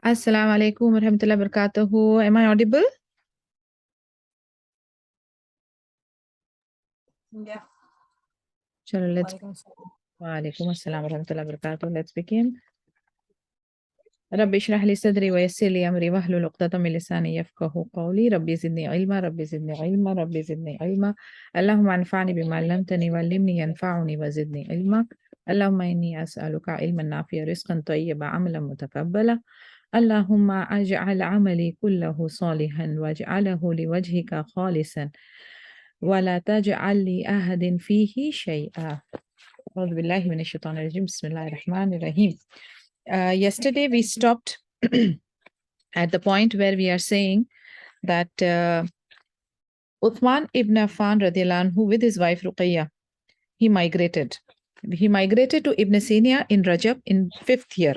Assalamu alaikum wa rahmatullahi wa barakatuhu. Am I audible? Yeah. Chalo, let's. Walaikum salam. Wa alaikum assalam wa rahmatullahi wa barakatuhu. Let's begin. Rabbi shrah li sadri wa yassir li amri wahlul 'uqdatam min lisani yafqahu qawli. Rabbi zidni ilma, Rabbi zidni ilma, Rabbi zidni ilma. Allahumma anfa'ni bima 'allamtani wa 'allimni yanfa'uni wa zidni ilma. Allahumma inni as'aluka ilman nafi'a, rizqan tayyiban, 'amalan mutaqabbala. Allahumma aj'al 'amali kullahu salihan waj'alhu liwajhika khalisan wa la taj'al li ahadin fihi shay'a. أعوذ بالله من الشيطان الرجيم. بسم الله الرحمن الرحيم. Yesterday we stopped at the point where we are saying that Uthman ibn Affan radiallahu anhu with his wife Ruqayya, he migrated to Ibn Sina in Rajab in 5th year.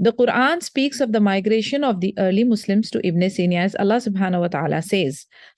The Quran speaks of the migration of the early Muslims to Ibn Sina as Allah subhanahu wa ta'ala says.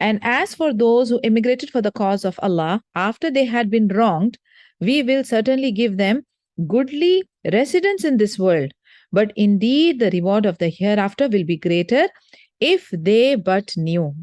and as for those who immigrated for the cause of Allah after they had been wronged, we will certainly give them goodly residence in this world, but indeed the reward of the hereafter will be greater if they but knew.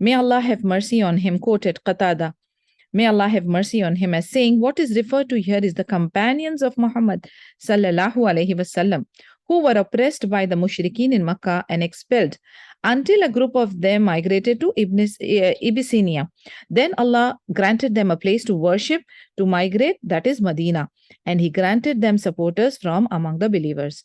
may Allah have mercy on him, quoted Qatada, may Allah have mercy on him, as saying, what is referred to here is the companions of Muhammad sallallahu alaihi wasallam, who were oppressed by the mushrikeen in Makkah and expelled until a group of them migrated to Abyssinia. Then Allah granted them a place to worship, to migrate, that is Medina, and he granted them supporters from among the believers.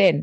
10,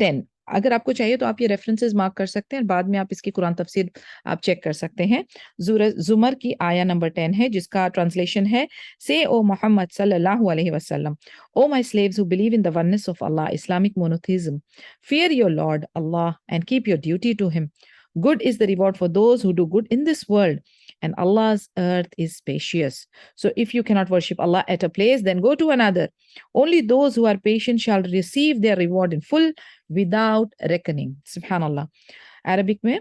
10, اگر آپ کو چاہیے تو آپ یہ references mark کر سکتے ہیں اور بعد میں آپ اس کی قرآن تفسیر آپ چیک کر سکتے ہیں. زمر کی آیا نمبر 10 ہے جس کا ٹرانسلیشن ہے say O Muhammad sallallahu alaihi wasallam, O my slaves who believe in the oneness of Allah, Islamic monotheism, fear your Lord Allah and keep your duty to him. Good is the reward for those who do good in this world, and Allah's earth is spacious. So if you cannot worship Allah at a place, then go to another. Only those who are patient shall receive their reward in full without reckoning. Subhanallah. Arabic mein,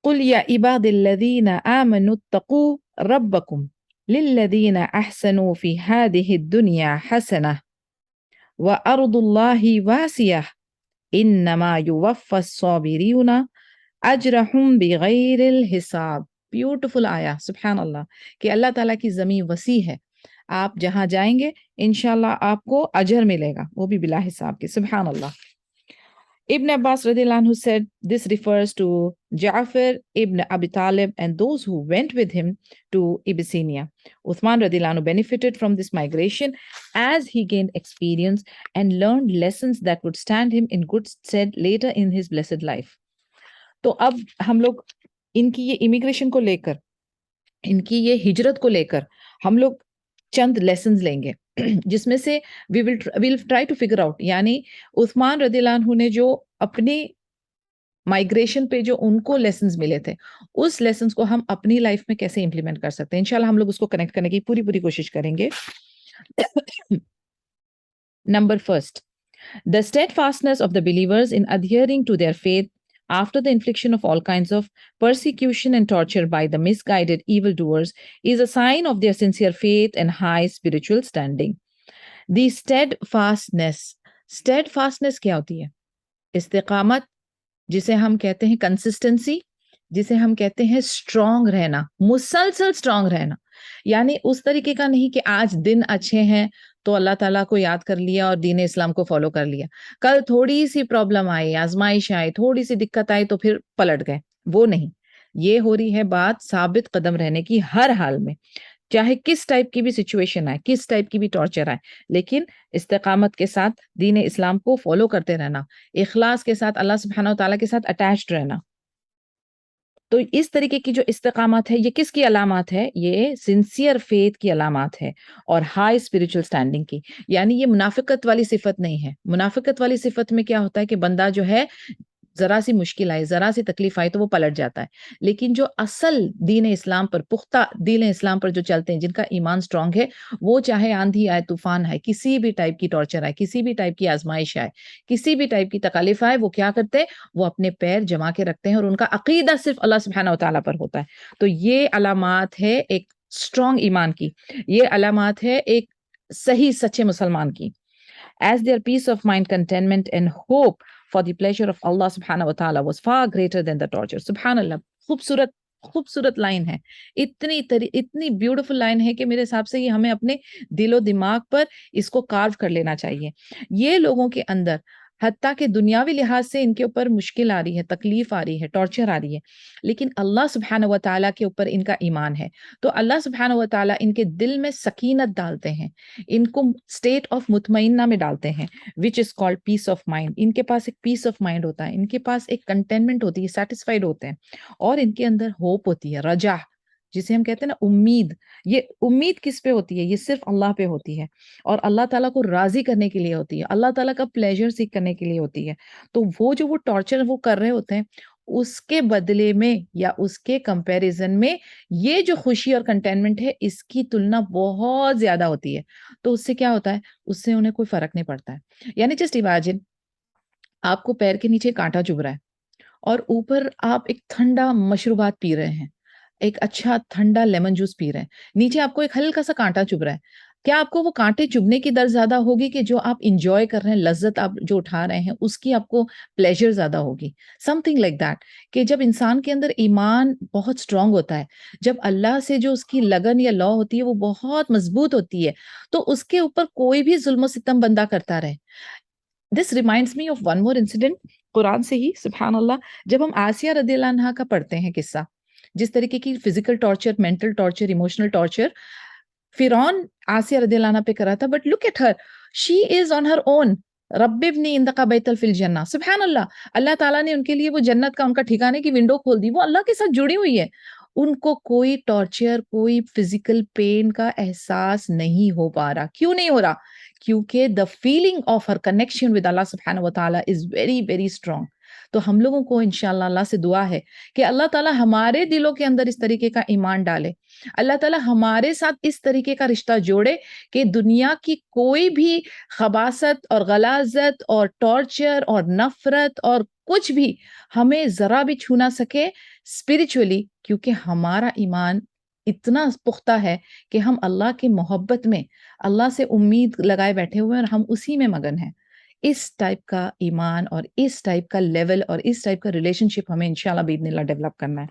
قل يا عباد الذين آمنوا اتقوا ربكم للذين أحسنوا في هذه الدنيا حسنة وأرض الله واسعة إنما يوفى الصابرون أجرهم بغیر الحساب. بیوٹیفل آیا سبحان اللہ کہ اللہ تعالیٰ کی زمین وسیع ہے، آپ جہاں جائیں گے انشاءاللہ آپ کو اجر ملے گا، وہ بھی بلا حساب کے. سبحان اللہ. Ibn Abbas radiallahu anhu said this refers to Ja'far ibn Abi Talib and those who went with him to Abyssinia. Uthman radiallahu anhu benefited from this migration as he gained experience and learned lessons that would stand him in good stead later in his blessed life. تو اب ہم لوگ ان کی یہ immigration کو لے کر، ان کی یہ ہجرت کو لے کر ہم لوگ چند لیسنز لیں گے جس میں سے we'll try to figure out، یعنی عثمان رضی اللہ عنہ نے جو اپنی مائگریشن پہ جو ان کو لیسنز ملے تھے اس لیسنز کو ہم اپنی لائف میں کیسے امپلیمنٹ کر سکتے ہیں. انشاءاللہ ہم لوگ اس کو کنیکٹ کرنے کی پوری کوشش کریں گے. Number first, the steadfastness of the believers in adhering to their faith after the infliction of all kinds of persecution and torture by the misguided evildoers is a sign of their sincere faith and high spiritual standing. The steadfastness کیا ہوتی ہے؟ استقامت، جسے ہم کہتے ہیں consistency, جسے ہم کہتے ہیں اسٹرانگ رہنا، مسلسل اسٹرانگ رہنا. یعنی اس طریقے کا نہیں کہ آج دن اچھے ہیں تو اللہ تعالیٰ کو یاد کر لیا اور دین اسلام کو فالو کر لیا، کل تھوڑی سی پرابلم آئی، آزمائش آئی، تھوڑی سی دقت آئی تو پھر پلٹ گئے. وہ نہیں، یہ ہو رہی ہے بات ثابت قدم رہنے کی ہر حال میں، چاہے کس ٹائپ کی بھی سچویشن آئے، کس ٹائپ کی بھی ٹارچر آئے، لیکن استقامت کے ساتھ دین اسلام کو فالو کرتے رہنا، اخلاص کے ساتھ اللہ سبحانہ و تعالیٰ کے ساتھ اٹیچڈ رہنا. تو اس طریقے کی جو استقامت ہے یہ کس کی علامات ہے؟ یہ سنسیئر فیتھ کی علامات ہے اور ہائی اسپرچل اسٹینڈنگ کی. یعنی یہ منافقت والی صفت نہیں ہے. منافقت والی صفت میں کیا ہوتا ہے کہ بندہ جو ہے ذرا سی مشکل آئی، ذرا سی تکلیف آئی تو وہ پلٹ جاتا ہے. لیکن جو اصل دین اسلام پر، پختہ دین اسلام پر جو چلتے ہیں، جن کا ایمان اسٹرانگ ہے، وہ چاہے آندھی آئے، طوفان آئے، کسی بھی ٹائپ کی ٹارچر آئے، کسی بھی ٹائپ کی آزمائش آئے، کسی بھی ٹائپ کی تکلیف آئے، وہ کیا کرتے ہیں؟ وہ اپنے پیر جما کے رکھتے ہیں اور ان کا عقیدہ صرف اللہ سبحانہ و تعالیٰ پر ہوتا ہے. تو یہ علامات ہے ایک اسٹرانگ ایمان کی، یہ علامات ہے ایک صحیح سچے مسلمان کی. As their peace of mind, contentment and hope for the pleasure of Allah subhanahu wa ta'ala was far greater than the torture. subhanallah. خوبصورت لائن ہے، اتنی بیوٹیفل لائن ہے کہ میرے حساب سے یہ ہمیں اپنے دل و دماغ پر اس کو کارو کر لینا چاہیے. یہ لوگوں کے اندر حتیٰ کہ دنیاوی لحاظ سے ان کے اوپر مشکل آ رہی ہے، تکلیف آ رہی ہے، ٹارچر آ رہی ہے، لیکن اللہ سبحانہ و تعالیٰ کے اوپر ان کا ایمان ہے، تو اللہ سبحانہ و تعالیٰ ان کے دل میں سکینت ڈالتے ہیں، ان کو اسٹیٹ آف مطمئنہ میں ڈالتے ہیں، which is called peace of mind. ان کے پاس ایک پیس آف مائنڈ ہوتا ہے، ان کے پاس ایک کنٹینمنٹ ہوتی ہے، سیٹسفائیڈ ہوتے ہیں، اور ان کے اندر ہوپ ہوتی ہے، رجا جسے ہم کہتے ہیں نا امید. یہ امید کس پہ ہوتی ہے؟ یہ صرف اللہ پہ ہوتی ہے اور اللہ تعالیٰ کو راضی کرنے کے لیے ہوتی ہے، اللہ تعالیٰ کا پلیجر سیکھ کرنے کے لیے ہوتی ہے. تو وہ جو وہ ٹارچر وہ کر رہے ہوتے ہیں اس کے بدلے میں یا اس کے کمپیریزن میں یہ جو خوشی اور کنٹینمنٹ ہے اس کی تلنا بہت زیادہ ہوتی ہے. تو اس سے کیا ہوتا ہے؟ اس سے انہیں کوئی فرق نہیں پڑتا ہے. یعنی جسٹ امیجن آپ کو پیر کے نیچے کانٹا چبھ رہا ہے اور اوپر آپ ایک ٹھنڈا مشروبات پی رہے ہیں، ایک اچھا ٹھنڈا لیمن جوس پی رہے ہیں، نیچے آپ کو ایک ہلکا سا کانٹا چبھ رہا ہے. کیا آپ کو وہ کانٹے چبھنے کی در زیادہ ہوگی کہ جو آپ انجوائے کر رہے ہیں، لذت آپ جو اٹھا رہے ہیں اس کی آپ کو پلیجر زیادہ ہوگی؟ Some thing like that. کہ جب انسان کے اندر ایمان بہت اسٹرانگ ہوتا ہے، جب اللہ سے جو اس کی لگن یا لا ہوتی ہے وہ بہت مضبوط ہوتی ہے، تو اس کے اوپر کوئی بھی ظلم و ستم بندہ کرتا رہے. This reminds me of one more incident قرآن سے ہی. سبحان اللہ. جب ہم آسیہ رضی اللہ عنہا کا پڑھتے ہیں قصہ، جس طریقے کی physical torture, mental torture, emotional torture فرعون آسیہ رضی اللہ عنہ پہ کرا تھا، بٹ لک ایٹ ہر، شی از آن ہر اون. رب ابنی عندک بیت فی الجنہ، سبحان اللہ، اللہ تعالیٰ نے ان کے لیے وہ جنت کا ان کا ٹھکانے کی ونڈو کھول دی، وہ اللہ کے ساتھ جڑی ہوئی ہے، ان کو کوئی ٹارچر، کوئی فزیکل پین کا احساس نہیں ہو پا رہا. کیوں نہیں ہو رہا؟ کیونکہ the feeling of her connection with Allah subhanahu wa ta'ala is very very strong. تو ہم لوگوں کو انشاءاللہ اللہ سے دعا ہے کہ اللہ تعالیٰ ہمارے دلوں کے اندر اس طریقے کا ایمان ڈالے، اللہ تعالیٰ ہمارے ساتھ اس طریقے کا رشتہ جوڑے کہ دنیا کی کوئی بھی خباثت اور غلاظت اور ٹارچر اور نفرت اور کچھ بھی ہمیں ذرا بھی چھو نہ سکے اسپرچولی، کیونکہ ہمارا ایمان اتنا پختہ ہے کہ ہم اللہ کی محبت میں اللہ سے امید لگائے بیٹھے ہوئے ہیں اور ہم اسی میں مگن ہیں. اس ٹائپ کا ایمان اور اس ٹائپ کا لیول اور اس ٹائپ کا ریلیشن شپ ہمیں انشاءاللہ باذن اللہ ڈیولپ کرنا ہے.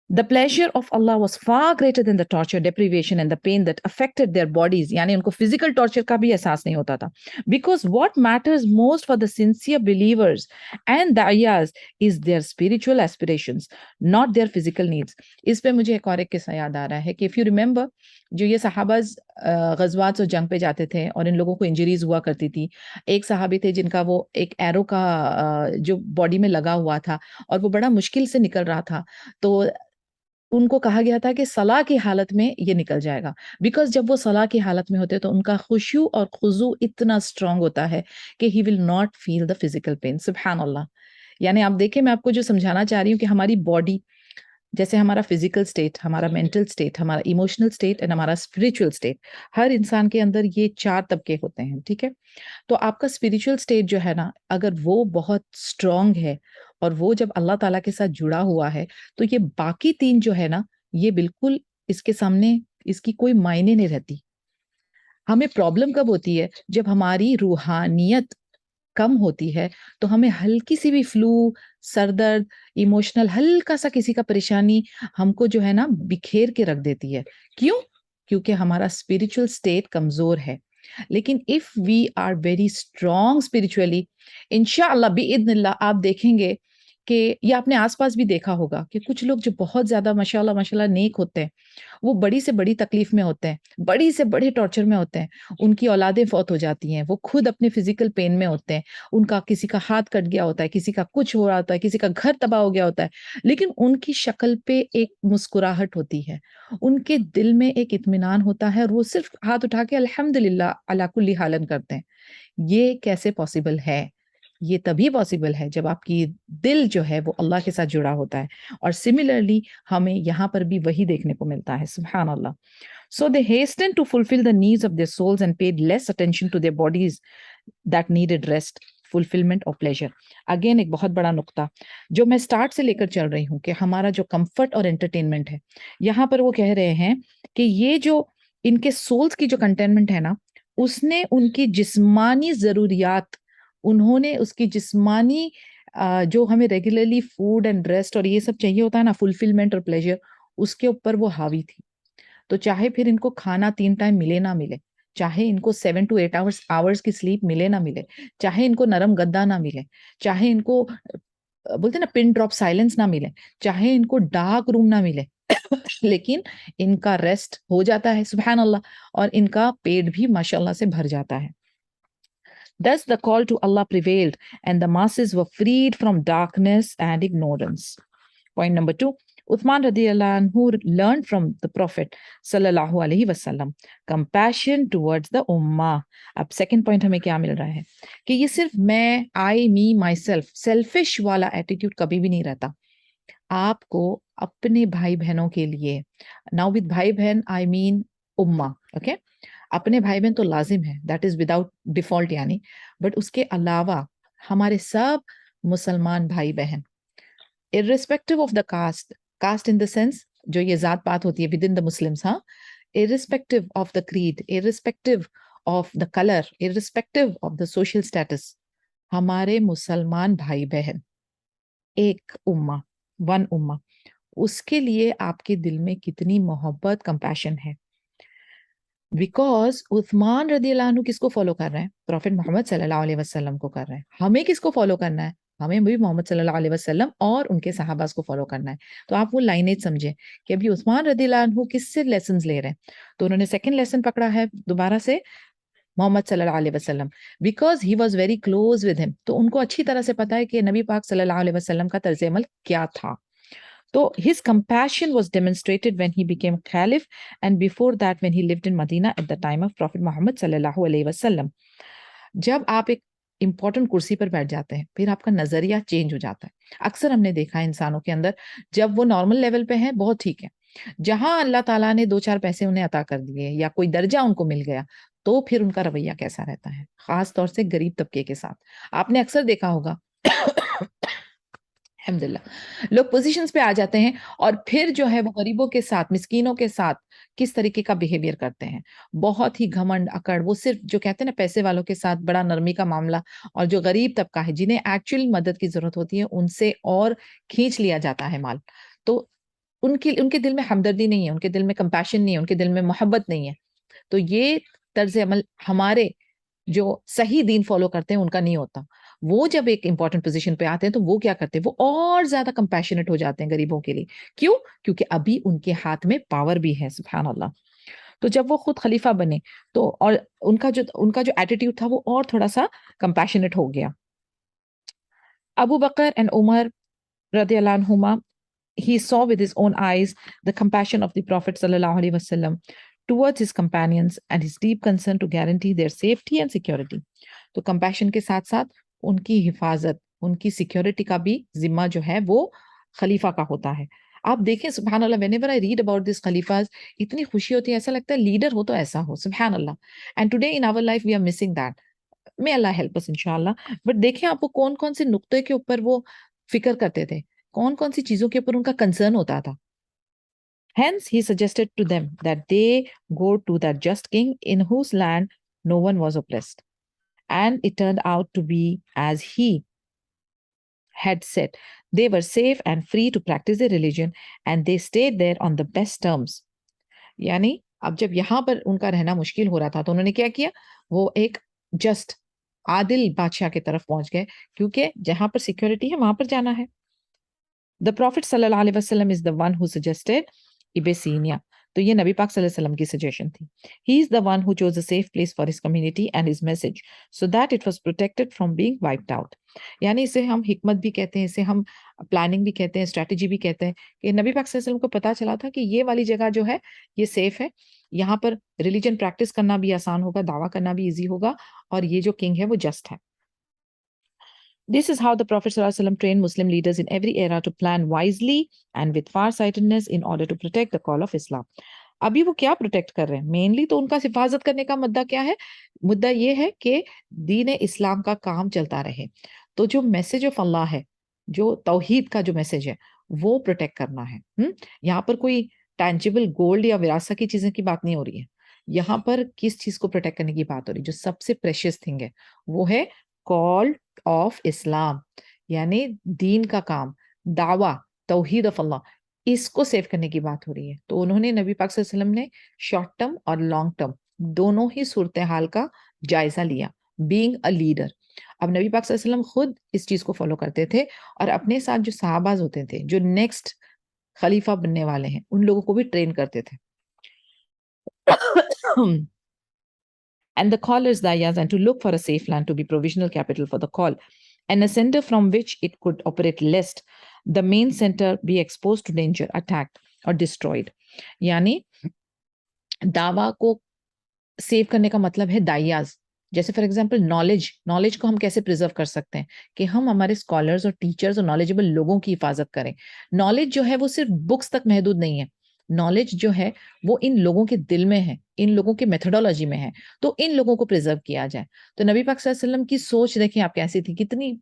The pleasure of Allah was far greater than the torture, deprivation and the pain that affected their bodies. یعنی ان کو physical torture کا بھی احساس نہیں ہوتا تھا. Because what matters most for the sincere believers and da'iyas is their spiritual aspirations, not their physical needs. اس پہ مجھے ایک اور ایک قصہ یاد آ رہا ہے کہ if you remember جو یہ صحابہ غزوات اور جنگ پہ جاتے تھے اور ان لوگوں کو انجریز ہوا کرتی تھی. ایک صحابی تھے جن کا وہ ایک ایرو کا جو باڈی میں لگا ہوا تھا اور وہ بڑا مشکل سے نکل رہا تھا، تو ان کو کہا گیا تھا کہ صلاح کی حالت میں یہ نکل جائے گا، بیکاز جب وہ صلاح کی حالت میں ہوتے تو ان کا خشوع اور خضوع اتنا اسٹرانگ ہوتا ہے کہ he will not feel the physical pain. سبحان اللہ. یعنی آپ دیکھیں، میں آپ کو جو سمجھانا چاہ رہی ہوں کہ ہماری باڈی جیسے ہمارا فزیکل اسٹیٹ، ہمارا مینٹل اسٹیٹ، ہمارا ایموشنل اسٹیٹ اینڈ ہمارا اسپرچل اسٹیٹ، ہر انسان کے اندر یہ 4 طبقے ہوتے ہیں. ٹھیک ہے، تو آپ کا اسپرچل اسٹیٹ جو ہے نا، اگر وہ بہت اسٹرانگ ہے اور وہ جب اللہ تعالیٰ کے ساتھ جڑا ہوا ہے تو یہ باقی 3 جو ہے نا، یہ بالکل اس کے سامنے اس کی کوئی معنی نہیں رہتی. ہمیں پرابلم کب ہوتی ہے؟ جب ہماری روحانیت کم ہوتی ہے تو ہمیں ہلکی سی بھی فلو، سر درد، ایموشنل ہلکا سا کسی کا پریشانی ہم کو جو ہے نا بکھیر کے رکھ دیتی ہے. کیوں؟ کیونکہ ہمارا اسپرچل اسٹیٹ کمزور ہے. لیکن if we are very strong spiritually, انشاءاللہ باذن اللہ آپ دیکھیں گے کہ یہ آپ نے آس پاس بھی دیکھا ہوگا کہ کچھ لوگ جو بہت زیادہ ماشاءاللہ ماشاءاللہ نیک ہوتے ہیں، وہ بڑی سے بڑی تکلیف میں ہوتے ہیں، بڑی سے بڑے ٹارچر میں ہوتے ہیں، ان کی اولادیں فوت ہو جاتی ہیں، وہ خود اپنے فزیکل پین میں ہوتے ہیں، ان کا کسی کا ہاتھ کٹ گیا ہوتا ہے، کسی کا کچھ ہو رہا ہوتا ہے، کسی کا گھر تباہ ہو گیا ہوتا ہے، لیکن ان کی شکل پہ ایک مسکراہٹ ہوتی ہے، ان کے دل میں ایک اطمینان ہوتا ہے اور وہ صرف ہاتھ اٹھا کے الحمدللہ علی کل حال کرتے ہیں. یہ کیسے پاسبل ہے؟ یہ تبھی پاسبل ہے جب آپ کی دل جو ہے وہ اللہ کے ساتھ جڑا ہوتا ہے. اور سملرلی ہمیں یہاں پر بھی وہی دیکھنے کو ملتا ہے. سبحان اللہ. So they hastened to fulfill the needs of their souls and paid less attention to their bodies that needed rest, fulfillment or pleasure. Again ایک بہت بڑا نقطہ جو میں سٹارٹ سے لے کر چل رہی ہوں کہ ہمارا جو کمفرٹ اور انٹرٹینمنٹ ہے، یہاں پر وہ کہہ رہے ہیں کہ یہ جو ان کے سولز کی جو کنٹینمنٹ ہے نا، اس نے ان کی جسمانی ضروریات، انہوں نے اس کی جسمانی جو ہمیں ریگولرلی فوڈ اینڈ ریسٹ اور یہ سب چاہیے ہوتا ہے نا، فلفلمنٹ اور پلیجر، اس کے اوپر وہ حاوی تھی. تو چاہے پھر ان کو کھانا 3 ٹائم ملے نہ ملے، چاہے ان کو 7 to 8 hours کی سلیپ ملے نہ ملے، چاہے ان کو نرم گدا نہ ملے، چاہے ان کو بولتے نا پن ڈراپ سائلنس نہ ملے، چاہے ان کو ڈارک روم نہ ملے، لیکن ان کا ریسٹ ہو جاتا ہے. سبحان اللہ. اور ان کا پیٹ بھی ماشاءاللہ سے بھر جاتا ہے. Thus the call to Allah prevailed and the masses were freed from darkness and ignorance. Point number 2. Uthman radiallahu anhu learned from the Prophet sallallahu alaihi wasallam compassion towards the ummah. اب second point ہمیں کیا مل رہا ہے کہ یہ صرف میں، I, me, myself, selfish والا ایٹیٹیوڈ کبھی بھی نہیں رہتا. آپ کو اپنے بھائی بہنوں کے لیے، now with بھائی بہن I mean امہ، okay؟ اپنے بھائی بہن تو لازم ہے، دیٹ از وداؤٹ ڈیفالٹ یعنی، بٹ اس کے علاوہ ہمارے سب مسلمان بھائی بہن irrespective of the caste in the sense جو یہ ذات پات ہوتی ہے within the Muslims، ہاں، irrespective of the creed، irrespective of the color، irrespective of the social status، ہمارے مسلمان بھائی بہن ایک امہ، ون امہ، اس کے لیے آپ کے دل میں کتنی محبت، کمپیشن ہے. بیکاز عثمان رضی اللہ عنہ کس کو فالو کر رہے ہیں؟ پروفٹ محمد صلی اللہ علیہ وسلم کو کر رہے ہیں. ہمیں کس کو فالو کرنا ہے؟ ہمیں بھی محمد صلی اللہ علیہ وسلم اور ان کے صحابہ کو فالو کرنا ہے. تو آپ وہ لائنیں سمجھیں کہ ابھی عثمان رضی اللہ عنہ کس سے لیسنز لے رہے ہیں. تو انہوں نے سیکنڈ لیسن پکڑا ہے دوبارہ سے محمد صلی اللہ علیہ وسلم, because he was very close with him. تو ان کو اچھی طرح سے پتا ہے کہ نبی پاک صلی اللہ علیہ وسلم کا طرز عمل کیا تھا. تو his compassion was demonstrated when he became caliph and before that when he lived in Medina at the time of Prophet Muhammad صلی اللہ علیہ وسلم. جب آپ ایک امپورٹنٹ کرسی پر بیٹھ جاتے ہیں پھر آپ کا نظریہ چینج ہو جاتا ہے. اکثر ہم نے دیکھا ہے انسانوں کے اندر جب وہ نارمل لیول پہ ہیں بہت ٹھیک ہے, جہاں اللہ تعالیٰ نے 2-4 پیسے انہیں عطا کر دیے یا کوئی درجہ ان کو مل گیا تو پھر ان کا رویہ کیسا رہتا ہے, خاص طور سے غریب طبقے کے ساتھ. آپ نے اکثر دیکھا ہوگا الحمدللہ لوگ پوزیشنز پہ آ جاتے ہیں اور پھر جو ہے وہ غریبوں کے ساتھ مسکینوں کے ساتھ کس طریقے کا بیہیویئر کرتے ہیں, بہت ہی گھمنڈ اکڑ. وہ صرف جو کہتے ہیں نا پیسے والوں کے ساتھ بڑا نرمی کا معاملہ, اور جو غریب طبقہ ہے جنہیں ایکچوئل مدد کی ضرورت ہوتی ہے ان سے اور کھینچ لیا جاتا ہے مال. تو ان کے دل میں ہمدردی نہیں ہے, ان کے دل میں کمپیشن نہیں ہے, ان کے دل میں محبت نہیں ہے. تو یہ طرز عمل ہمارے جو صحیح دین فالو کرتے ہیں ان کا نہیں ہوتا. وہ جب ایک امپورٹنٹ پوزیشن پہ آتے ہیں تو وہ کیا کرتے ہیں, وہ اور زیادہ کمپیشنیٹ ہو جاتے ہیں غریبوں کے لیے. کیوں؟ کیونکہ ابھی ان کے ہاتھ میں پاور بھی ہے, سبحان اللہ. تو جب وہ خود خلیفہ بنے تو اور ان کا جو ایٹیٹیوڈ تھا وہ اور تھوڑا سا کمپیشنیٹ ہو گیا. ابو بکر اینڈ عمر رضی اللہ عنہما, he saw with his own eyes the compassion of the Prophet sallallahu alaihi wasallam towards his companions and his deep concern to guarantee their safety and security. تو compassion کے ساتھ ساتھ ان کی حفاظت, ان کی سیکیورٹی کا بھی ذمہ جو ہے وہ خلیفہ کا ہوتا ہے. آپ دیکھیں سبحان اللہ, whenever I read about these خلیفاز اتنی خوشی ہوتی ہے, ایسا لگتا ہے لیڈر ہو تو ایسا ہو, سبحان اللہ. And today in our life we are missing that. May Allah help us inshallah. But دیکھیں آپ کو کون کون سے نقطے کے اوپر وہ فکر کرتے تھے, کون کون سی چیزوں کے اوپر ان کا کنسرن ہوتا تھا. Hence he suggested to them that they go to that just king in whose land no one was oppressed. And it turned out to be as he had said. They were safe and free to practice their religion and they stayed there on the best terms. یعنی اب جب یہاں پر ان کا رہنا مشکل ہو رہا تھا تو انہوں نے کیا کیا, وہ ایک جسٹ عادل بادشاہ کی طرف پہنچ گئے, کیونکہ جہاں پر سیکیورٹی ہے وہاں پر جانا ہے. The Prophet صلی اللہ علیہ وسلم is the one who suggested Abyssinia. تو یہ نبی پاک صلی اللہ علیہ وسلم کی سجیشن تھی. He is the one who chose a safe place for his community and his message so that it was protected from being wiped out. یعنی اسے ہم حکمت بھی کہتے ہیں, اسے ہم پلاننگ بھی کہتے ہیں, اسٹریٹجی بھی کہتے ہیں کہ نبی پاک صلی اللہ علیہ وسلم کو پتا چلا تھا کہ یہ والی جگہ جو ہے یہ سیف ہے, یہاں پر ریلیجن پریکٹس کرنا بھی آسان ہوگا, دعویٰ کرنا بھی ایزی ہوگا, اور یہ جو کنگ ہے وہ جسٹ ہے. This is how the Prophet ﷺ trained Muslim leaders in every era to plan wisely and with far-sightedness in order to protect the call of Islam. ابھی وہ کیا پروٹیکٹ کر رہے ہیں, مینلی تو ان کا حفاظت کرنے کا مدعا کیا ہے, مدعا یہ ہے کہ دین اسلام کا کام چلتا رہے. تو جو میسج آف اللہ ہے, جو توحید کا جو میسج ہے وہ پروٹیکٹ کرنا ہے. یہاں پر کوئی ٹینجیبل گولڈ یا وراثت کی چیزیں کی بات نہیں ہو رہی ہے, یہاں پر کس چیز کو پروٹیکٹ کرنے کی بات ہو رہی ہے, جو سب سے پریشیس تھنگ ہے وہ ہے کال آف اسلام, یعنی دین کا کام, دعویٰ توحید آف اللہ, اس کو سیو کرنے کی بات ہو رہی ہے. تو انہوں نے نبی پاک صلی اللہ علیہ وسلم نے شارٹ ٹرم اور لانگ ٹرم دونوں ہی صورتحال کا جائزہ لیا, بینگ اے لیڈر. اب نبی پاک صلی اللہ علیہ وسلم خود اس چیز کو فالو کرتے تھے, اور اپنے ساتھ جو صحابہ ہوتے تھے جو نیکسٹ خلیفہ بننے والے ہیں ان لوگوں کو بھی ٹرین کرتے تھے. And the callers dayas, and to look for a safe land to be provisional capital for the call, and a center from which it could operate lest the main center be exposed to danger, attacked or destroyed. یعنی دعویٰ کو save کرنے کا مطلب ہے دائیاز. جیسے for example knowledge کو ہم کیسے پریزرو کر سکتے ہیں کہ ہم ہمارے اسکالرز اور ٹیچرز اور نالجبل لوگوں کی حفاظت کریں. نالج جو ہے وہ صرف بکس تک محدود نہیں ہے, نالج جو ہے وہ ان لوگوں کے دل میں ہے, ان لوگوں کے میتھڈولوجی میں ہے, تو ان لوگوں کو پریزرو کیا جائے. تو نبی پاک صلی اللہ علیہ وسلم کی سوچ دیکھیں آپ کیسی تھی, کتنی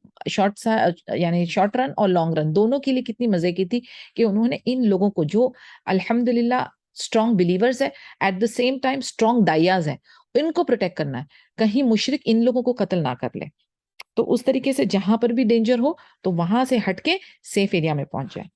یعنی شارٹ رن اور لانگ رن دونوں کے لیے کتنی مزے کی تھی, کہ انہوں نے ان لوگوں کو جو الحمدللہ اسٹرانگ بلیورز ہے, at the same time strong diers ہیں, ان کو پروٹیکٹ کرنا ہے, کہیں مشرک ان لوگوں کو قتل نہ کر لے. تو اس طریقے سے جہاں پر بھی ڈینجر ہو تو وہاں سے ہٹ کے سیف ایریا میں پہنچ جائے.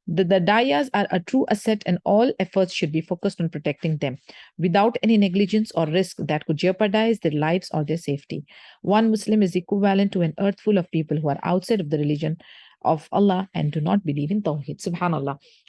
The dayas are a true asset and all efforts should be focused on protecting them without any negligence or risk that could jeopardize their lives or their safety. One Muslim is equivalent to an earth full of people who are outside of the religion of Allah and do not believe in Tawheed. Subhanallah.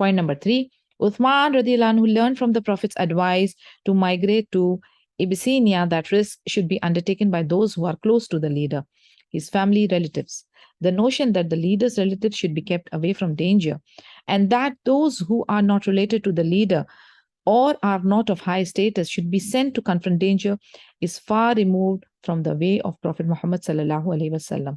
Point number 3, Uthman radiallahu anhu learned from the Prophet's advice to migrate to Abyssinia that risk should be undertaken by those who are close to the leader, his family relatives. The notion that the leader's relatives should be kept away from danger and that those who are not related to the leader or are not of high status should be sent to confront danger is far removed from the way of Prophet Muhammad sallallahu alaihi wasallam.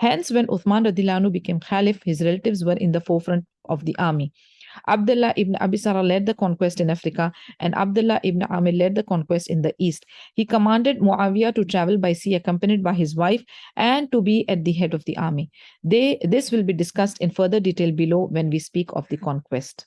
Hence, when Uthman radiallahu anhu became Khalif, his relatives were in the forefront of the army. Abdullah ibn Abi Sarh led the conquest in Africa, and Abdullah ibn Amir led the conquest in the east. He commanded Muawiyah to travel by sea, accompanied by his wife, and to be at the head of the army. This will be discussed in further detail below when we speak of the conquest.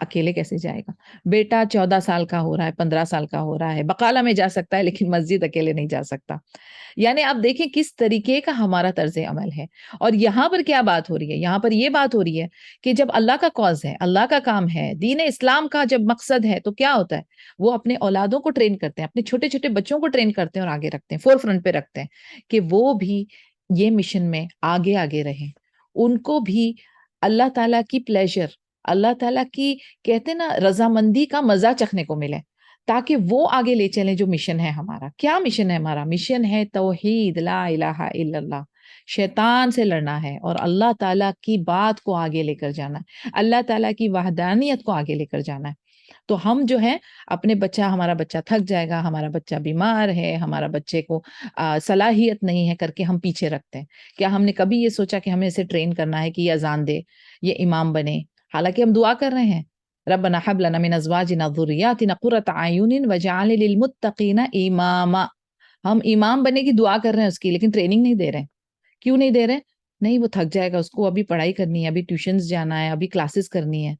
اکیلے کیسے جائے گا؟ بیٹا 14 سال کا ہو رہا ہے، 15 سال کا ہو رہا ہے، بقالہ میں جا سکتا ہے لیکن مسجد اکیلے نہیں جا سکتا۔ یعنی آپ دیکھیں کس طریقے کا ہمارا طرز عمل ہے۔ اور یہاں پر کیا بات ہو رہی ہے؟ یہاں پر یہ بات ہو رہی ہے کہ جب اللہ کا کاز ہے، اللہ کا کام ہے، دین اسلام کا جب مقصد ہے تو کیا ہوتا ہے؟ وہ اپنے اولادوں کو ٹرین کرتے ہیں، اپنے چھوٹے چھوٹے بچوں کو ٹرین کرتے ہیں اور آگے رکھتے ہیں، فور فرنٹ پہ رکھتے ہیں کہ وہ بھی یہ مشن میں آگے آگے رہیں، ان کو بھی اللہ تعالیٰ کی پلیجر، اللہ تعالیٰ کی کہتے ہیں نا رضامندی کا مزہ چکھنے کو ملے، تاکہ وہ آگے لے چلیں جو مشن ہے ہمارا۔ کیا مشن ہے ہمارا؟ مشن ہے توحید، لا الہ الا اللہ، شیطان سے لڑنا ہے اور اللہ تعالیٰ کی بات کو آگے لے کر جانا ہے، اللہ تعالیٰ کی وحدانیت کو آگے لے کر جانا ہے۔ تو ہم جو ہے اپنے ہمارا بچہ تھک جائے گا، ہمارا بچہ بیمار ہے، ہمارا بچے کو صلاحیت نہیں ہے کر کے ہم پیچھے رکھتے ہیں۔ کیا ہم نے کبھی یہ سوچا کہ ہمیں اسے ٹرین کرنا ہے کہ یہ اذان دے، یہ امام بنے؟ حالانکہ ہم دعا کر رہے ہیں، ربنا حب لنا من ازواجنا ذریاتنا قرۃ اعین واجعلنا للمتقین اماما۔ ہم امام بنے کی دعا کر رہے ہیں اس کی، لیکن ٹریننگ نہیں دے رہے ہیں۔ کیوں نہیں دے رہے؟ نہیں، وہ تھک جائے گا، اس کو ابھی پڑھائی کرنی ہے، ابھی ٹیوشنز جانا ہے، ابھی کلاسز کرنی ہے۔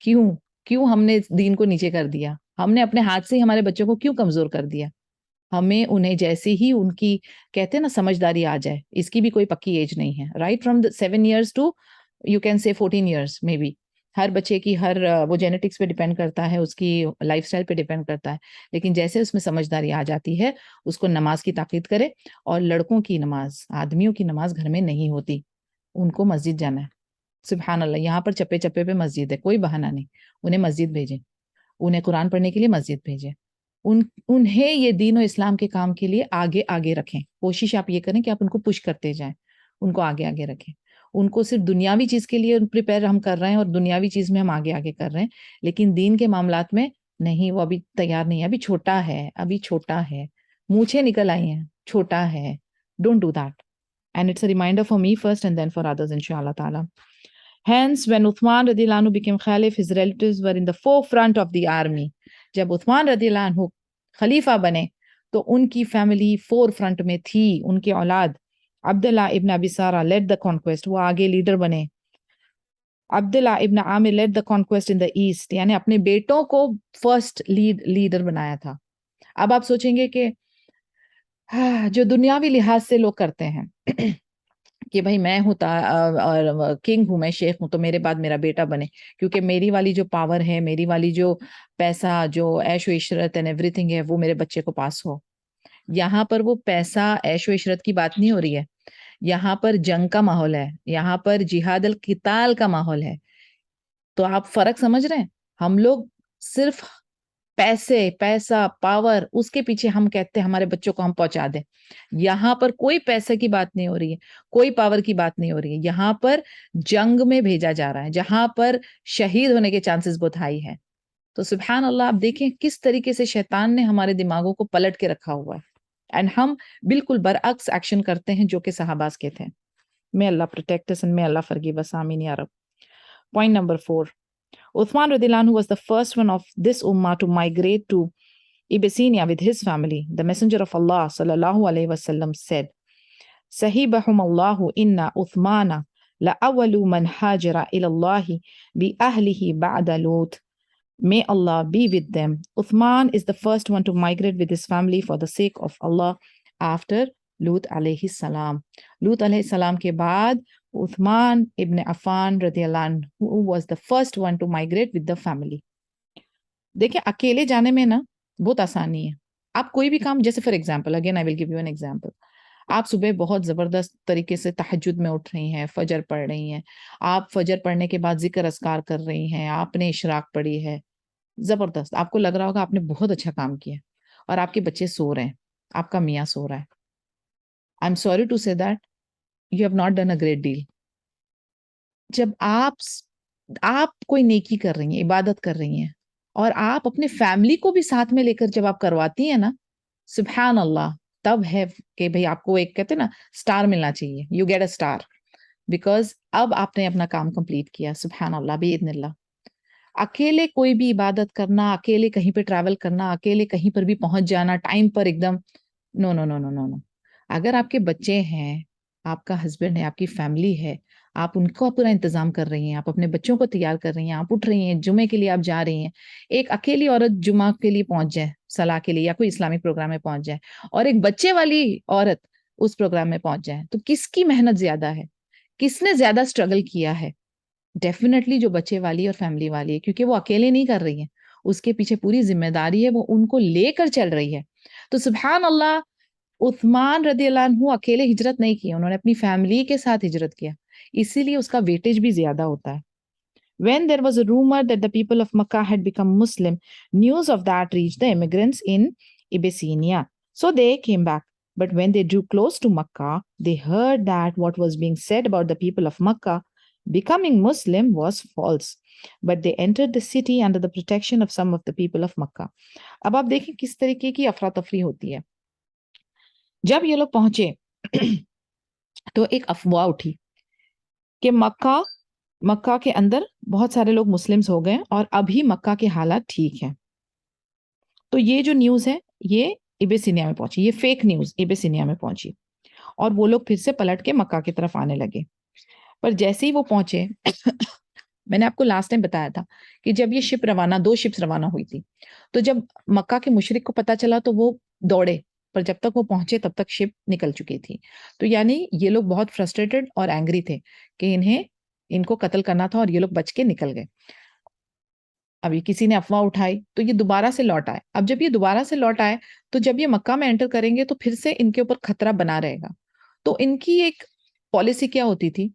کیوں کیوں ہم نے دین کو نیچے کر دیا؟ ہم نے اپنے ہاتھ سے ہی ہمارے بچوں کو کیوں کمزور کر دیا؟ ہمیں انہیں جیسے ہی ان کی کہتے ہیں نا سمجھداری آ جائے، اس کی بھی کوئی پکی ایج نہیں ہے، right from 7 years to you can say 14 years میں بھی۔ ہر بچے کی وہ جینیٹکس پہ ڈیپینڈ کرتا ہے، اس کی لائف اسٹائل پہ ڈیپینڈ کرتا ہے، لیکن جیسے اس میں سمجھداری آ جاتی ہے، اس کو نماز کی تاکید کرے۔ اور لڑکوں کی نماز، آدمیوں کی نماز گھر میں نہیں ہوتی، ان کو مسجد جانا ہے۔ سبحان اللہ، یہاں پر چپے چپے پہ مسجد ہے، کوئی بہانہ نہیں، انہیں مسجد بھیجیں، انہیں قرآن پڑھنے کے لیے مسجد بھیجیں، انہیں یہ دین و اسلام کے کام کے لیے آگے آگے رکھیں۔ کوشش آپ یہ کریں کہ آپ ان کو پش کرتے جائیں، ان کو آگے آگے رکھیں۔ ان کو صرف دنیاوی چیز کے لیے پریپیئر ہم کر رہے ہیں اور دنیاوی چیز میں ہم آگے آگے کر رہے ہیں، لیکن دین کے معاملات میں نہیں، وہ ابھی تیار نہیں ہے، ابھی چھوٹا ہے، مونچھیں نکل آئی ہیں، چھوٹا ہے۔ Don't do that, and it's a reminder for me first and then for others انشاءاللہ تعالی۔ Hence, when Uthman radiallahu anhu became Khalif, his relatives were in the forefront of the army. جب عثمان رضی اللہ عنہ خلیفہ بنے تو ان کی فیملی فور فرنٹ میں تھی، ان کے اولاد عبداللہ ابن ابی سارہ led the conquest، وہ آگے لیڈر بنے۔ عبداللہ ابن عامر led the conquest in the east، یعنی اپنے بیٹوں کو فرسٹ لیڈر بنایا تھا۔ اب آپ سوچیں گے کہ جو دنیاوی لحاظ سے لوگ کرتے ہیں کہ بھائی میں ہوں اور کنگ ہوں، میں شیخ ہوں، تو میرے بعد میرا بیٹا بنے، کیونکہ میری والی جو پاور ہے، میری والی جو پیسہ، جو عیش و عشرت اینڈ ایوری تھنگ ہے، وہ میرے بچے کو پاس ہو۔ یہاں پر وہ پیسہ، عیش و عشرت کی بات نہیں ہو رہی ہے، یہاں پر جنگ کا ماحول ہے، یہاں پر جہاد القتال کا ماحول ہے۔ تو آپ فرق سمجھ رہے ہیں؟ ہم لوگ صرف پیسہ، پاور، اس کے پیچھے ہم کہتے ہیں ہمارے بچوں کو ہم پہنچا دیں۔ یہاں پر کوئی پیسے کی بات نہیں ہو رہی ہے، کوئی پاور کی بات نہیں ہو رہی ہے، یہاں پر جنگ میں بھیجا جا رہا ہے، جہاں پر شہید ہونے کے چانسز بہت ہائی ہیں۔ تو سبحان اللہ، آپ دیکھیں کس طریقے سے شیطان نے ہمارے دماغوں کو پلٹ کے رکھا ہوا ہے، اینڈ ہم بالکل برعکس ایکشن کرتے ہیں جو کہ صحاباز کے تھے۔ may Allah protect us and may Allah forgive us. Amin ya Rab. Point number 4. Uthman radiallahu anhu was the first one of this ummah to migrate to Abyssinia with his family. The Messenger of Allah sallallahu alayhi wasallam said, Sahibahum Allahu inna Uthmana la awalu man hajara ila Allahi bi ahlihi ba'da Lut. May Allah be with them. Uthman is the first one to migrate with his family for the sake of Allah after لوط علیہ السلام۔ لوط علیہ السلام کے بعد عثمان ابن عفان رضی اللہ عنہ was the first one to migrate with the family۔ دیکھیں اکیلے جانے میں نا بہت آسانی ہے، آپ کوئی بھی کام، جیسے for example, again I will give you an example, آپ صبح بہت زبردست طریقے سے تہجد میں اٹھ رہی ہیں، فجر پڑھ رہی ہیں، آپ فجر پڑھنے کے بعد ذکر اذکار کر رہی ہیں، آپ نے اشراق پڑھی ہے، زبردست، آپ کو لگ رہا ہوگا آپ نے بہت اچھا کام کیا، اور آپ کے بچے سو رہے ہیں، آپ کا میاں سو رہا ہے۔ I'm sorry to say that you have not done a great deal۔ جب آپ کوئی نیکی کر رہی ہیں، عبادت کر رہی ہیں، اور آپ اپنے فیملی کو بھی ساتھ میں لے کر جب آپ کرواتی ہیں نا، سبحان اللہ، تب ہے کہ بھئی آپ کو ایک کہتے ہیں نا سٹار ملنا چاہیے، you get a star، because اب آپ نے اپنا کام کمپلیٹ کیا، سبحان اللہ، باذن اللہ۔ اکیلے کوئی بھی عبادت کرنا، اکیلے کہیں پہ ٹریول کرنا، اکیلے کہیں پر بھی پہنچ جانا ٹائم پر ایک دم، نو نو نو نو نو نو۔ اگر آپ کے بچے ہیں، آپ کا ہسبینڈ ہے، آپ کی فیملی ہے، آپ ان کا پورا انتظام کر رہی ہیں, آپ اپنے بچوں کو تیار کر رہی ہیں, آپ اٹھ رہی ہیں, جمعے کے لیے آپ جا رہی ہیں. ایک اکیلی عورت جمعہ کے لیے پہنچ جائے, صلاح کے لیے یا کوئی اسلامک پروگرام میں پہنچ جائے, اور ایک بچے والی عورت اس پروگرام میں پہنچ جائے, تو کس کی محنت زیادہ ہے, کس نے زیادہ اسٹرگل کیا ہے؟ ڈیفینیٹلی جو بچے والی اور فیملی والی ہے, کیونکہ وہ اکیلے نہیں کر رہی ہے, اس کے پیچھے پوری ذمہ داری ہے, وہ ان کو لے کر چل رہی ہے. تو سبحان اللہ, عثمان رضی اللہ عنہ اکیلے ہجرت نہیں کی, انہوں نے اپنی فیملی کے ساتھ ہجرت کیا, اسی لیے اس کا ویٹیج بھی زیادہ ہوتا ہے. When there was a rumor that the people of Makkah had become Muslim, news of that reached the immigrants in Abyssinia. So they came back. But when they drew close to Makkah, they heard that what was being said about the people of Makkah becoming Muslim was false. But they entered the city under the protection of some of the people of Makkah. اب آپ دیکھیں کس طریقے کی افراتفری ہوتی ہے. جب یہ لوگ پہنچے تو ایک افواہ اٹھی کہ مکہ کے اندر بہت سارے لوگ مسلمز ہو گئے اور ابھی مکہ کے حالات ٹھیک ہیں. تو یہ جو نیوز ہے یہ ابیسینیا میں پہنچی, یہ فیک نیوز ابیسینیا میں پہنچی, اور وہ لوگ پھر سے پلٹ کے مکہ کی طرف آنے لگے. پر جیسے ہی وہ پہنچے میں نے آپ کو لاسٹ ٹائم بتایا تھا کہ جب یہ شپ روانہ, 2 شپس روانہ ہوئی تھی, تو جب مکہ کے مشرک کو پتا چلا تو وہ دوڑے, پر جب تک وہ پہنچے تب تک شپ نکل چکی تھی. تو یعنی یہ لوگ بہت فرسٹریٹڈ اور اینگری تھے کہ ان کو قتل کرنا تھا, اور یہ لوگ بچ کے نکل گئے. ابھی کسی نے افواہ اٹھائی تو یہ دوبارہ سے لوٹ آئے. اب جب یہ دوبارہ سے لوٹ آئے تو جب یہ مکہ میں انٹر کریں گے تو پھر سے ان کے اوپر خطرہ بنا رہے گا. تو ان کی ایک پالیسی کیا ہوتی تھی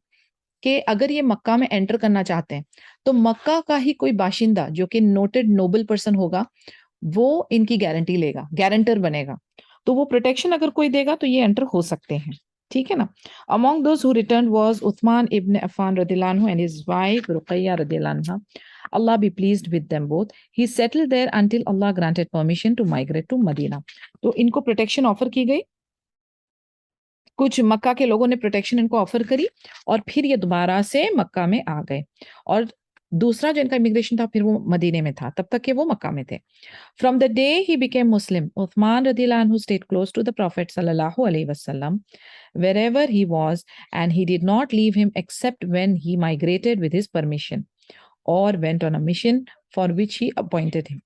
کہ اگر یہ مکہ میں انٹر کرنا چاہتے ہیں تو مکہ کا ہی کوئی باشندہ جو کہ نوٹڈ نوبل پرسن ہوگا وہ ان کی گارنٹی لے گا, گارنٹر بنے گا, تو وہ پروٹیکشن اگر کوئی دے گا تو یہ انٹر ہو سکتے ہیں. ٹھیک ہے نا. Among those who returned was Uthman ibn Affan radiallahu anhu and his wife Ruqayya radiallahu anha. Allah be pleased with them both. He settled there until Allah granted permission to migrate to Medina. تو ان کو protection offer کی گئی, کچھ مکہ کے لوگوں نے protection ان کو offer کری, اور پھر یہ دوبارہ سے مکہ میں آ گئے. اور دوسرا جو ان کا امیگریشن تھا پھر وہ مدینے میں تھا, تب تک کہ وہ مکہ میں تھے. From the day he became Muslim, Uthman radiallahu anhu stayed close to the Prophet sallallahu alaihi wasallam wherever he was, and he did not leave him except when he migrated with his permission or went on a mission for which he appointed him.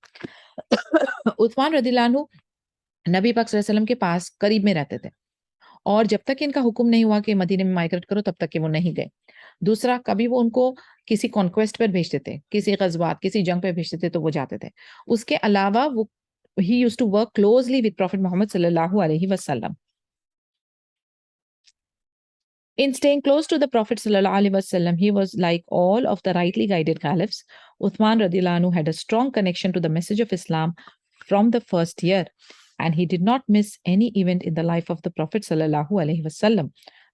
عثمان رضی اللہ عنہ نبی پاک صلی اللہ علیہ وسلم کے پاس قریب میں رہتے تھے, اور جب تک ان کا حکم نہیں ہوا کہ مدینے میں مائگریٹ کرو تب تک کہ وہ نہیں گئے. دوسرا, کبھی وہ ان کو کسی کانکویسٹ پر بھیجتے تھے, کسی غزوات, کسی جنگ پہ بھیجتے تھے تو وہ جاتے تھے. اس کے علاوہ وہ he used to work closely with Prophet Muhammad sallallahu alaihi wasallam. In staying close to the Prophet sallallahu alaihi wasallam, he was like all of the rightly guided caliphs. Uthman radhiyallahu anhu had a strong connection to the message of Islam from the first year, and he did not miss any event in the life of the Prophet sallallahu alaihi wasallam,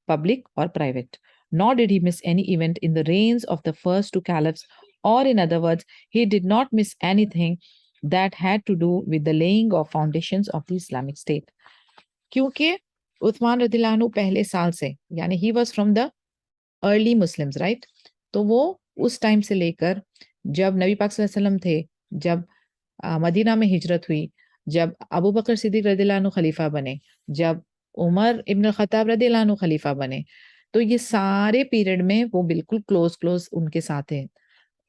public or private. Nor did he miss any event in the reigns of the first 2 caliphs, or in other words, he did not miss anything that had to do with the laying of foundations of the Islamic State. کیونکہ عثمان رضی اللہ عنہ پہلے سال سے, یعنی he was from the early Muslims, right? تو وہ اس time سے لے کر جب نبی پاک صلی اللہ علیہ وسلم تھے, جب مدینہ میں ہجرت ہوئی, جب ابو بکر صدیق رضی اللہ عنہ خلیفہ بنے, جب عمر ابن الخطاب رضی اللہ عنہ خلیفہ بنے, تو یہ سارے پیریڈ میں وہ بالکل کلوز ان کے ساتھ ہیں,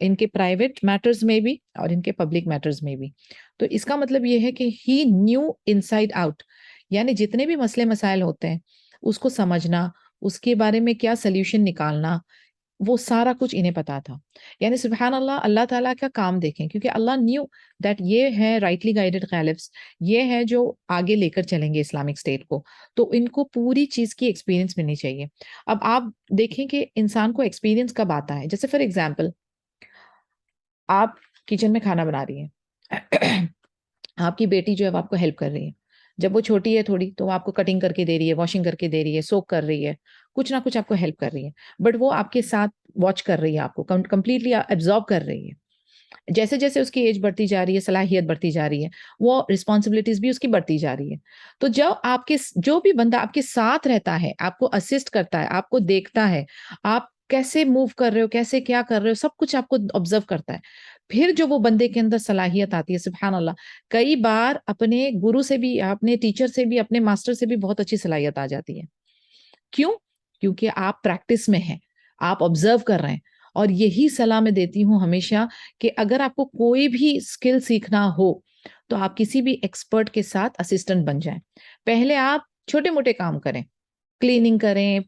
ان کے پرائیویٹ میٹرز میں بھی اور ان کے پبلک میٹرز میں بھی. تو اس کا مطلب یہ ہے کہ ہی نیو انسائڈ آؤٹ, یعنی جتنے بھی مسئلے مسائل ہوتے ہیں اس کو سمجھنا, اس کے بارے میں کیا سلیوشن نکالنا, وہ سارا کچھ انہیں پتا تھا. یعنی سبحان اللہ, اللہ تعالیٰ کا کام دیکھیں, کیونکہ اللہ نیو دیٹ یہ ہے رائٹلی گائیڈڈ خالفس, یہ ہے جو آگے لے کر چلیں گے اسلامک اسٹیٹ کو, تو ان کو پوری چیز کی ایکسپیرینس ملنی چاہیے. اب آپ دیکھیں کہ انسان کو ایکسپیرینس کب آتا ہے. جیسے فار ایگزامپل آپ کچن میں کھانا بنا رہی ہیں, آپ کی بیٹی جو ہے وہ آپ کو ہیلپ کر رہی ہے, جب وہ چھوٹی ہے تھوڑی تو وہ آپ کو کٹنگ کر کے دے رہی ہے, واشنگ کر کے دے رہی ہے, سوک کر رہی ہے, کچھ نہ کچھ آپ کو ہیلپ کر رہی ہے, بٹ وہ آپ کے ساتھ واچ کر رہی ہے, آپ کو کمپلیٹلی ایبزارب کر رہی ہے. جیسے جیسے اس کی ایج بڑھتی جا رہی ہے, صلاحیت بڑھتی جا رہی ہے, وہ رسپانسبلٹیز بھی اس کی بڑھتی جا رہی ہے. تو جو بھی بندہ آپ کے ساتھ رہتا ہے, آپ کو اسسٹ کرتا ہے, آپ کو دیکھتا ہے, آپ کیسے موو کر رہے ہو, کیسے کیا کر رہے ہو, سب کچھ آپ کو آبزرو کرتا ہے. پھر جو وہ بندے کے اندر صلاحیت آتی ہے, سبحان اللہ, کئی بار اپنے گرو سے بھی, اپنے ٹیچر سے بھی, اپنے ماسٹر سے بھی بہت اچھی صلاحیت آ جاتی ہے. کیوں؟ کیونکہ آپ پریکٹس میں ہیں, آپ آبزرو کر رہے ہیں. اور یہی صلاح میں دیتی ہوں ہمیشہ کہ اگر آپ کو کوئی بھی اسکل سیکھنا ہو تو آپ کسی بھی ایکسپرٹ کے ساتھ اسسٹنٹ بن جائیں. پہلے آپ چھوٹے موٹے کام کریں، کلیننگ کریں،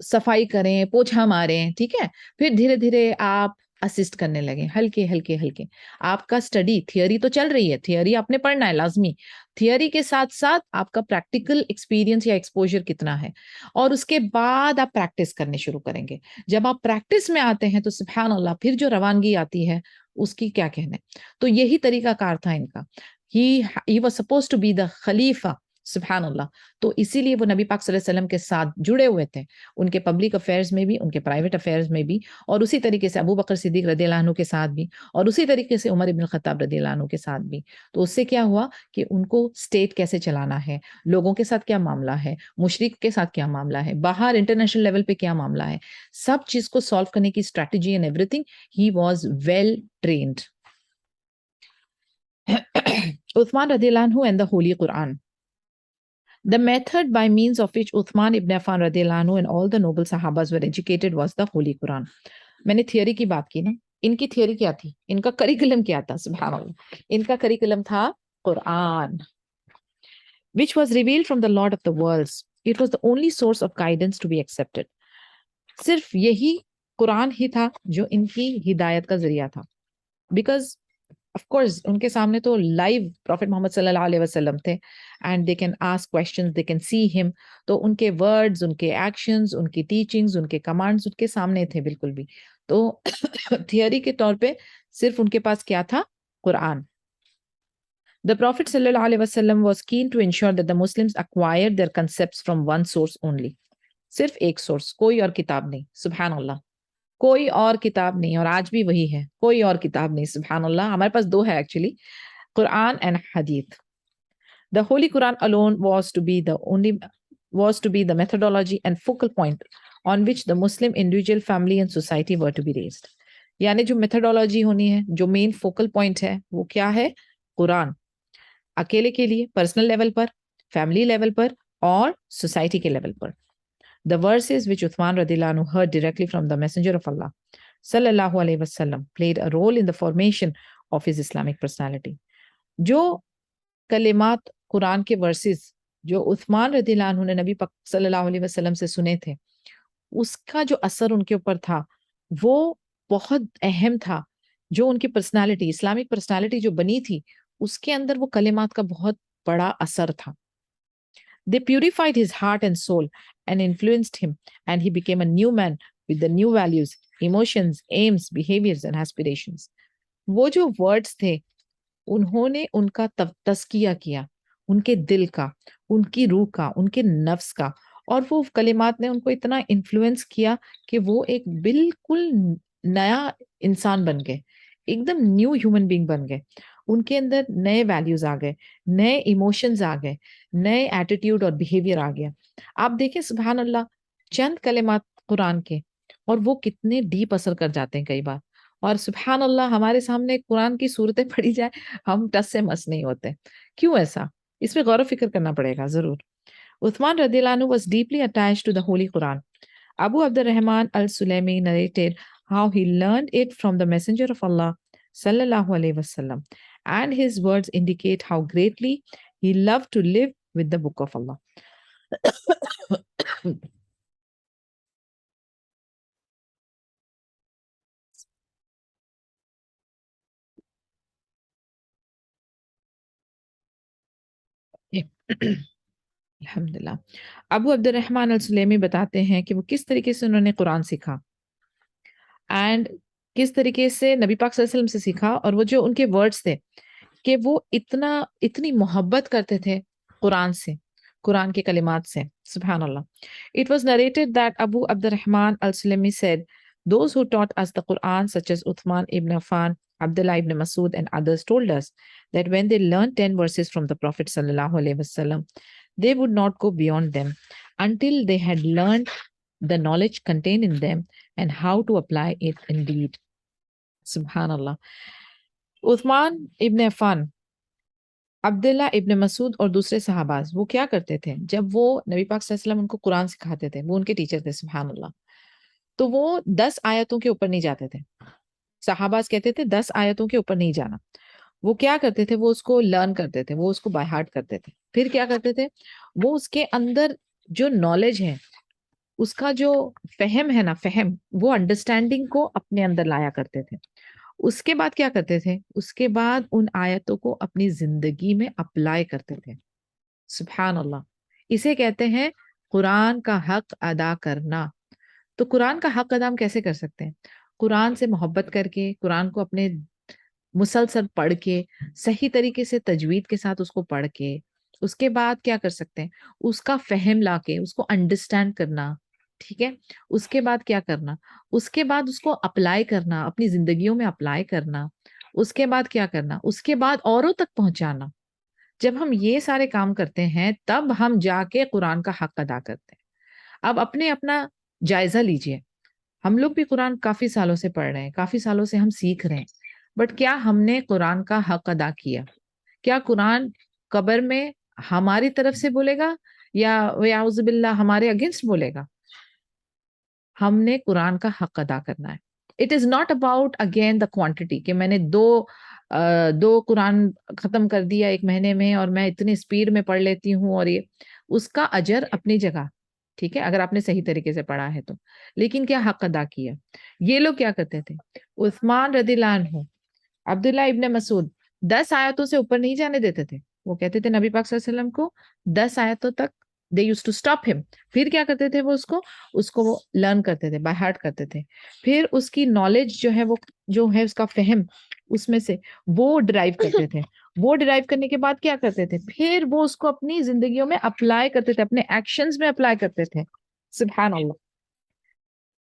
صفائی کریں، پوچھا ماریں، ٹھیک ہے. پھر دھیرے دھیرے آپ اسسٹ کرنے لگیں، ہلکے ہلکے ہلکے. آپ کا اسٹڈی تھیوری تو چل رہی ہے، تھیوری آپ نے پڑھنا ہے لازمی، تھیوری کے ساتھ ساتھ آپ کا پریکٹیکل ایکسپیرینس یا ایکسپوجر کتنا ہے، اور اس کے بعد آپ پریکٹس کرنے شروع کریں گے. جب آپ پریکٹس میں آتے ہیں تو سبحان اللہ پھر جو روانگی آتی ہے اس کی کیا کہنے. تو یہی طریقہ کار تھا ان کا. He was supposed to be the خلیفہ، سبحان اللہ. تو اسی لیے وہ نبی پاک صلی اللہ علیہ وسلم کے ساتھ جڑے ہوئے تھے، ان کے پبلک افیئرز میں بھی، ان کے پرائیویٹ افیئرز میں بھی، اور اسی طریقے سے ابو بکر صدیق رضی اللہ عنہ کے ساتھ بھی، اور اسی طریقے سے عمر ابن الخطاب رضی اللہ عنہ کے ساتھ بھی. تو اس سے کیا ہوا کہ ان کو اسٹیٹ کیسے چلانا ہے، لوگوں کے ساتھ کیا معاملہ ہے، مشرک کے ساتھ کیا معاملہ ہے، باہر انٹرنیشنل لیول پہ کیا معاملہ ہے، سب چیز کو سالو کرنے کی strategy and everything, he was well trained. Uthman radiallahu anhu and the Holy Quran. The method by means of which Uthman ibn Affan radiallahu anhu and all the noble Sahabas were educated was the Holy Quran. میں نے theory کی بات کی نا، ان کی theory کیا تھی، ان کا کریکولم کیا تھا، سبحان اللہ. ان کا کریکولم تھا قرآن، which was revealed from the Lord of the worlds. It was the only source of guidance to be accepted. صرف یہی قرآن ہی تھا جو ان کی ہدایت کا ذریعہ تھا. بیکاز آف کورس ان کے سامنے تو لائیو پروفیٹ محمد صلی اللہ علیہ وسلم تھے، and they can ask questions, they can see ہم. تو ان کے ورڈز، ان کے ایکشنز، ان کی ٹیچنگز، ان کے کمانڈز ان کے سامنے تھے بالکل بھی. تو تھیوری کے طور پہ صرف ان کے پاس کیا تھا، قرآن. The Prophet صلی اللہ علیہ وسلم was keen to ensure that the Muslims acquired their concepts from one source only. صرف ایک سورس، کوئی اور کتاب نہیں، سبحان اللہ. کوئی اور کتاب نہیں، اور آج بھی وہی ہے، کوئی اور کتاب نہیں، سبحان اللہ. ہمارے پاس دو ہے ایکچولی، قرآن اینڈ حدیث. The Holy Quran alone was to be the methodology and focal point on which the Muslim individual, family and society were to be raised. یعنی جو میتھڈولوجی ہونی ہے، جو مین فوکل پوائنٹ ہے، وہ کیا ہے، قرآن. اکیلے کے لیے، پرسنل لیول پر، فیملی لیول پر، اور سوسائٹی کے level per. The verses which Uthman radiallahu anhu heard directly from the Messenger of Allah sallallahu alayhi wasallam played a role in the formation of his Islamic personality. جو کلمات قرآن کے versus جو عثمان رضی اللہ عنہ نے نبی پاک صلی اللہ علیہ وسلم سے سنے تھے، اس کا جو اثر ان کے اوپر تھا وہ بہت اہم تھا. جو ان کی پرسنالٹی، اسلامک پرسنالٹی جو بنی تھی، اس کے اندر وہ کلمات کا بہت بڑا اثر تھا. They purified his heart and soul and influenced him, and he became a new man with the new values, emotions, aims, behaviors and aspirations. وہ جو words تھے، انہوں نے ان کا تزکیہ کیا، ان کے دل کا، ان کی روح کا، ان کے نفس کا، اور وہ کلمات نے ان کو اتنا انفلوئنس کیا کہ وہ ایک بالکل نیا انسان بن گئے، ایک دم نیو ہیومن بینگ بن گئے. ان کے اندر نئے ویلیوز آ گئے، نئے ایموشنز آ گئے، نئے ایٹیٹیوڈ اور بیہیویئر آ گیا. آپ دیکھیں سبحان اللہ، چند کلمات قرآن کے، اور وہ کتنے ڈیپ اثر کر جاتے ہیں کئی بار. اور سبحان اللہ ہمارے سامنے قرآن کی صورتیں پڑھی جائے، ہم ٹس سے مس نہیں ہوتے. کیوں ایسا؟ اس پہ غور و فکر کرنا پڑے گا ضرور. عثمان رضی اللہ عنہ was deeply attached to the Holy Quran. Abu Abdurrahman al-Sulaimi narrated how he learned it from the Messenger of Allah sallallahu alayhi wasallam, and his words indicate how greatly he loved to live with the book of Allah. الحمدللہ. ابو عبد الرحمن السلیمی بتاتے ہیں کہ وہ کس طریقے سے انہوں نے قرآن سیکھا، اینڈ کس طریقے سے نبی پاک صلی اللہ علیہ وسلم سے سیکھا، اور وہ جو ان کے ورڈز تھے کہ وہ اتنی محبت کرتے تھے قرآن سے، قرآن کے کلمات سے. سبحان اللہ. It was narrated that Abu Abdurrahman al-Sulami said, those who taught us the Quran, such as Uthman ibn Affan, Abdullah ibn Masud and others, told us that when they learned 10 verses from the Prophet sallallahu alaihi wasallam, they would not go beyond them until they had learned the knowledge contained in them and how to apply it in deed. Subhanallah. عثمان ابن عفان، عبداللہ ابن مسعود اور دوسرے صحاباز وہ کیا کرتے تھے؟ جب وہ نبی پاک صلی اللہ علیہ وسلم ان کو قرآن سکھاتے تھے، وہ ان کے ٹیچر تھے. سبحان اللہ. تو وہ 10 آیتوں کے اوپر نہیں جاتے تھے. صحاباز کہتے تھے 10 آیتوں کے اوپر نہیں جانا. وہ کیا کرتے تھے, وہ اس کو لرن کرتے تھے, وہ اس کو بائی ہارٹ کرتے تھے. پھر کیا کرتے تھے, وہ اس کے اندر جو نالج ہے, اس کا جو فہم ہے نا, فہم, وہ انڈرسٹینڈنگ کو اپنے اندر لایا کرتے تھے. اس کے بعد کیا کرتے تھے, اس کے بعد ان آیتوں کو اپنی زندگی میں اپلائی کرتے تھے. سبحان اللہ. اسے کہتے ہیں قرآن کا حق ادا کرنا. تو قرآن کا حق ادا ہم کیسے کر سکتے ہیں؟ قرآن سے محبت کر کے, قرآن کو اپنے مسلسل پڑھ کے, صحیح طریقے سے تجوید کے ساتھ اس کو پڑھ کے, اس کے بعد کیا کر سکتے ہیں, اس کا فہم لا کے اس کو انڈرسٹینڈ کرنا. ٹھیک ہے, اس کے بعد کیا کرنا, اس کے بعد اس کو اپلائی کرنا, اپنی زندگیوں میں اپلائی کرنا. اس کے بعد کیا کرنا, اس کے بعد اوروں تک پہنچانا. جب ہم یہ سارے کام کرتے ہیں تب ہم جا کے قرآن کا حق ادا کرتے ہیں. اب اپنا جائزہ لیجئے. ہم لوگ بھی قرآن کافی سالوں سے پڑھ رہے ہیں, کافی سالوں سے ہم سیکھ رہے ہیں, بٹ کیا ہم نے قرآن کا حق ادا کیا؟ کیا قرآن قبر میں ہماری طرف سے بولے گا یا اعوذ باللہ ہمارے اگینسٹ بولے گا؟ ہم نے قرآن کا حق ادا کرنا ہے. It is not about again the quantity کہ میں نے دو قرآن ختم کر دیا ایک مہینے میں اور میں اتنی اسپیڈ میں پڑھ لیتی ہوں, اور یہ اس کا اجر اپنی جگہ, ٹھیک ہے, اگر آپ نے صحیح طریقے سے پڑھا ہے تو. لیکن کیا حق ادا کیا؟ یہ لوگ کیا کرتے تھے, عثمان رضی اللہ عنہ, عبداللہ ابن مسعود 10 آیتوں سے اوپر نہیں جانے دیتے تھے. وہ کہتے تھے نبی پاک صلی اللہ علیہ وسلم کو 10 آیتوں تک, دے یوز ٹو اسٹاپ ہم. پھر کیا کرتے تھے, وہ اس کو وہ لرن کرتے تھے, بائی ہارٹ کرتے تھے. پھر اس کی نالج جو ہے, وہ جو ہے اس کا فہم, اس میں سے وہ ڈرائیو کرتے تھے. وہ ڈرائیو کرنے کے بعد کیا کرتے تھے, پھر وہ اس کو اپنی زندگیوں میں اپلائی کرتے تھے, اپنے ایکشنز میں اپلائی کرتے تھے. سبحان اللہ.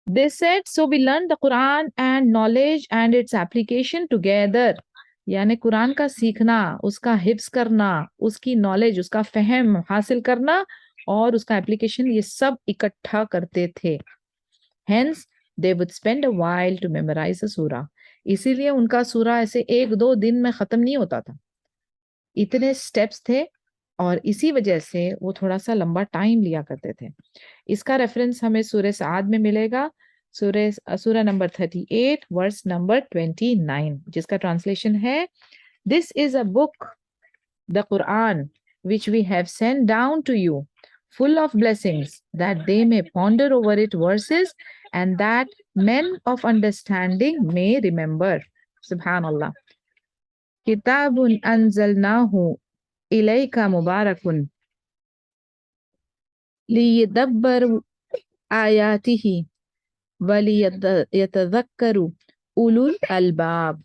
They said, so we learned the Quran and knowledge and its application together. یعنی قرآن کا سیکھنا, اس کا حفظ کرنا, اس کی نالج, اس کا فہم حاصل کرنا اور اس کا اپلیکیشن, یہ سب اکٹھا کرتے تھے. Hence, they would spend a while to memorize a surah. اسی لیے ان کا سورہ ایسے 1-2 دن میں ختم نہیں ہوتا تھا. اتنے سٹیپس تھے اور اسی وجہ سے وہ تھوڑا سا لمبا ٹائم لیا کرتے تھے. اس کا ریفرنس ہمیں سورہ سعد میں ملے گا, سورہ نمبر 38 ورس نمبر 29, جس کا ٹرانسلیشن ہے, This is a book, the Quran, which we have sent down to you, full of blessings, that they may ponder over it verses, and that men of understanding may remember. Subhanallah. Kitabun anzalnahu ilayka mubarakun liyadabbaru ayatihi وَلِيَتَذَكَّرُوا أُولُو الْأَلْبَابِ.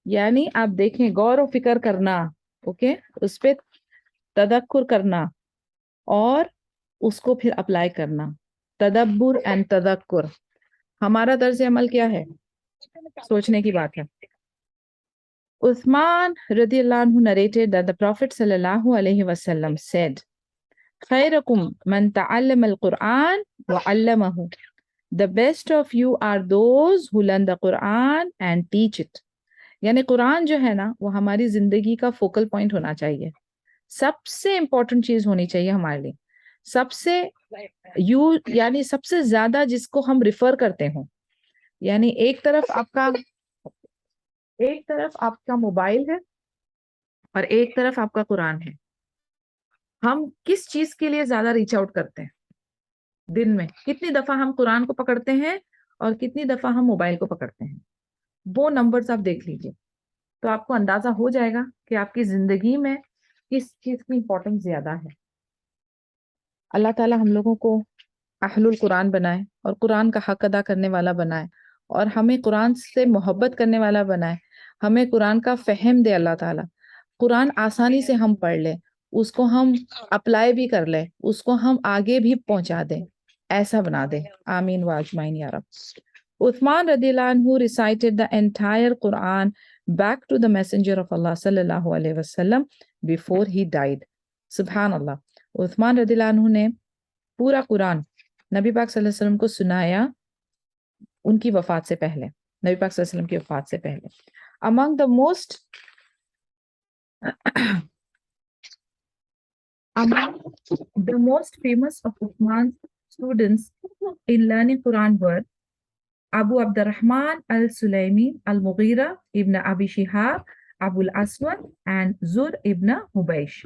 یعنی آپ دیکھیں, غور و فکر کرنا, okay, اس پہ تدکر کرنا اور اس کو پھر اپلائی کرنا. تدبر اینڈ تذکر. ہمارا طرز عمل کیا ہے؟ سوچنے کی بات ہے. عثمان رضی اللہ عنہ narrated that the Prophet sallallahu alayhi wasallam said, خَيْرَكُمْ مَنْ تَعَلَّمَ الْقُرْآنَ وَعَلَّمَهُ. The best of you are those who learn the Quran and teach it. یعنی قرآن جو ہے نا, وہ ہماری زندگی کا فوکل پوائنٹ ہونا چاہیے, سب سے امپورٹنٹ چیز ہونی چاہیے ہمارے لیے, سب سے یعنی سب سے زیادہ جس کو ہم ریفر کرتے ہوں. یعنی ایک طرف آپ کا موبائل ہے اور ایک طرف آپ کا قرآن ہے. ہم کس چیز کے لیے زیادہ ریچ آؤٹ کرتے ہیں؟ دن میں کتنی دفعہ ہم قرآن کو پکڑتے ہیں اور کتنی دفعہ ہم موبائل کو پکڑتے ہیں؟ وہ نمبرز آپ دیکھ لیجئے, تو آپ کو اندازہ ہو جائے گا کہ آپ کی زندگی میں کس چیز کی امپورٹنس زیادہ ہے. اللہ تعالی ہم لوگوں کو اہل القرآن بنائے اور قرآن کا حق ادا کرنے والا بنائے, اور ہمیں قرآن سے محبت کرنے والا بنائے. ہمیں قرآن کا فہم دے اللہ تعالی, قرآن آسانی سے ہم پڑھ لیں, اس کو ہم اپلائی بھی کر لیں, اس کو ہم آگے بھی پہنچا دیں, ایسا بنا دے. آمین واجمعین یا رب. Uthman radiallahu anhu recited the entire Quran back to the Messenger of Allah sallallahu alaihi wasallam before he died. Subhanallah. Uthman radiallahu anhu نے پورا قرآن نبی پاک صلی اللہ علیہ وسلم کو سنایا ان کی وفات سے پہلے, نبی پاک صلی اللہ علیہ وسلم کی وفات سے پہلے. Among the most famous of Uthman's students in learning Quran were Abu Abdurrahman al-Sulaimi, al-Mughira ibn Abi Shihab, Abu al-Aswad and Zur ibn Hubaysh.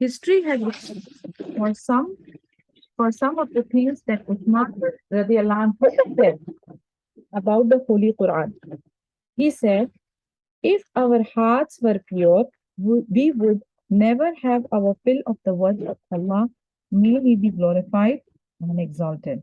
History has for some of the things that Uthman radiallahu anhu said about the Holy Quran. He said, if our hearts were pure, we would never have our fill of the words of Allah. May He be glorified and exalted.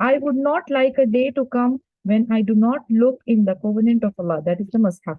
I would not like a day to come when I do not look in the covenant of Allah, that is the mushaf.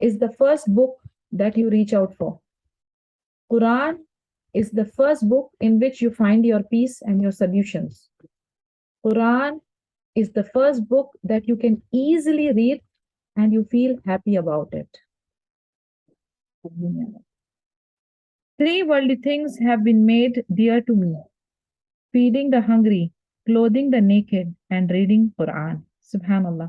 is the first book that you reach out for. Quran is the first book in which you find your peace and your solutions. Quran is the first book that you can easily read and you feel happy about it. Three worldly things have been made dear to me: feeding the hungry, clothing the naked, and reading Quran. Subhanallah.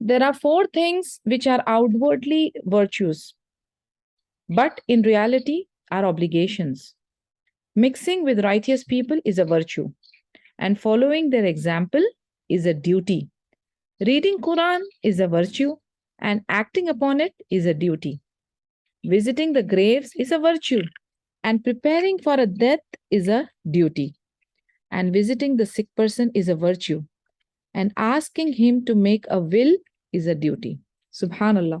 There are four things which are outwardly virtues, but in reality are obligations. Mixing with righteous people is a virtue, and following their example is a duty. Reading Quran is a virtue, and acting upon it is a duty. Visiting the graves is a virtue, and preparing for a death is a duty. And visiting the sick person is a virtue, and asking him to make a will is a duty. Subhanallah.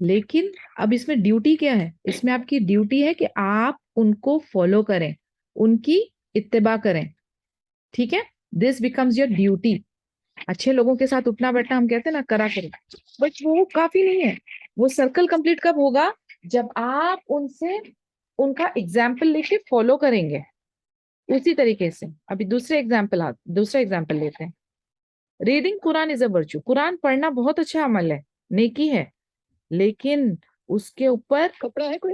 لیکن اب اس میں duty کیا ہے؟ اس میں آپ کی duty ہے کہ آپ ان کو فالو کریں، ان کی اتباع کریں، ٹھیک ہے؟ This becomes your duty. اچھے لوگوں کے ساتھ اٹھنا بیٹھنا ہم کہتے ہیں نا کرا کرو، بٹ وہ کافی نہیں ہے. وہ سرکل کمپلیٹ کب ہوگا؟ جب آپ ان سے ان کا ایگزامپل لے کے فالو کریں گے اسی طریقے سے. ابھی دوسرا ایگزامپل لیتے ہیں. Reading Quran is a virtue. قرآن پڑھنا بہت اچھا عمل ہے، نیکی ہے، لیکن اس کے اوپر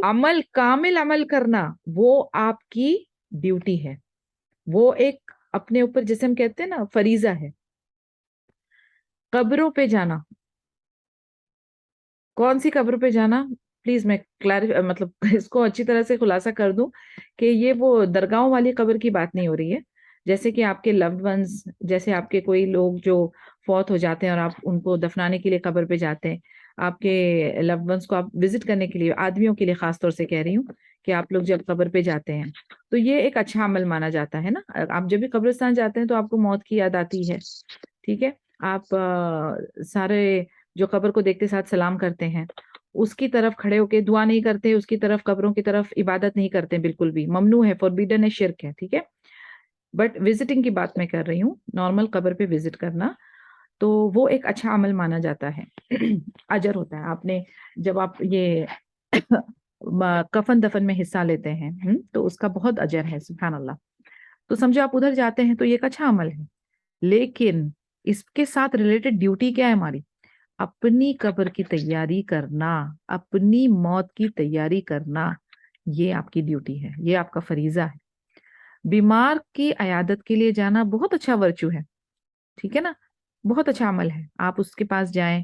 عمل، کامل عمل کرنا وہ آپ کی ڈیوٹی ہے. وہ ایک اپنے اوپر جیسے ہم کہتے ہیں نا فریضہ ہے. قبروں پہ جانا، کون سی قبر پہ جانا؟ پلیز میں مطلب اس کو اچھی طرح سے خلاصہ کر دوں کہ یہ وہ درگاہوں والی قبر کی بات نہیں ہو رہی ہے. جیسے کہ آپ کے لوڈ ونز، جیسے آپ کے کوئی لوگ جو فوت ہو جاتے ہیں اور آپ ان کو دفنانے کے لیے قبر پہ جاتے ہیں، آپ کے لوڈ ونز کو آپ وزٹ کرنے کے لیے، آدمیوں کے لیے خاص طور سے کہہ رہی ہوں کہ آپ لوگ جب قبر پہ جاتے ہیں تو یہ ایک اچھا عمل مانا جاتا ہے نا. آپ جب بھی قبرستان جاتے ہیں تو آپ کو موت کی یاد آتی ہے، ٹھیک ہے؟ آپ سارے جو قبر کو دیکھتے ساتھ سلام کرتے ہیں، اس کی طرف کھڑے ہو کے دعا نہیں کرتے، اس کی طرف قبروں کی طرف عبادت نہیں کرتے، بالکل بھی ممنوع ہے، فوربیڈن ہے، شرک ہے، ٹھیک ہے؟ بٹ وزٹنگ کی بات میں کر رہی ہوں، نارمل قبر پہ وزٹ کرنا تو وہ ایک اچھا عمل مانا جاتا ہے. اجر ہوتا ہے. آپ نے جب آپ یہ کفن دفن میں حصہ لیتے ہیں تو اس کا بہت اجر ہے، سبحان اللہ. تو سمجھو آپ ادھر جاتے ہیں تو یہ ایک اچھا عمل ہے. لیکن اس کے ساتھ ریلیٹڈ ڈیوٹی کیا ہے ہماری؟ اپنی قبر کی تیاری کرنا، اپنی موت کی تیاری کرنا، یہ آپ کی ڈیوٹی ہے، یہ آپ کا فریضہ ہے. بیمار کی عیادت کے لیے جانا بہت اچھا ورچو ہے، ٹھیک ہے نا؟ بہت اچھا عمل ہے. آپ اس کے پاس جائیں،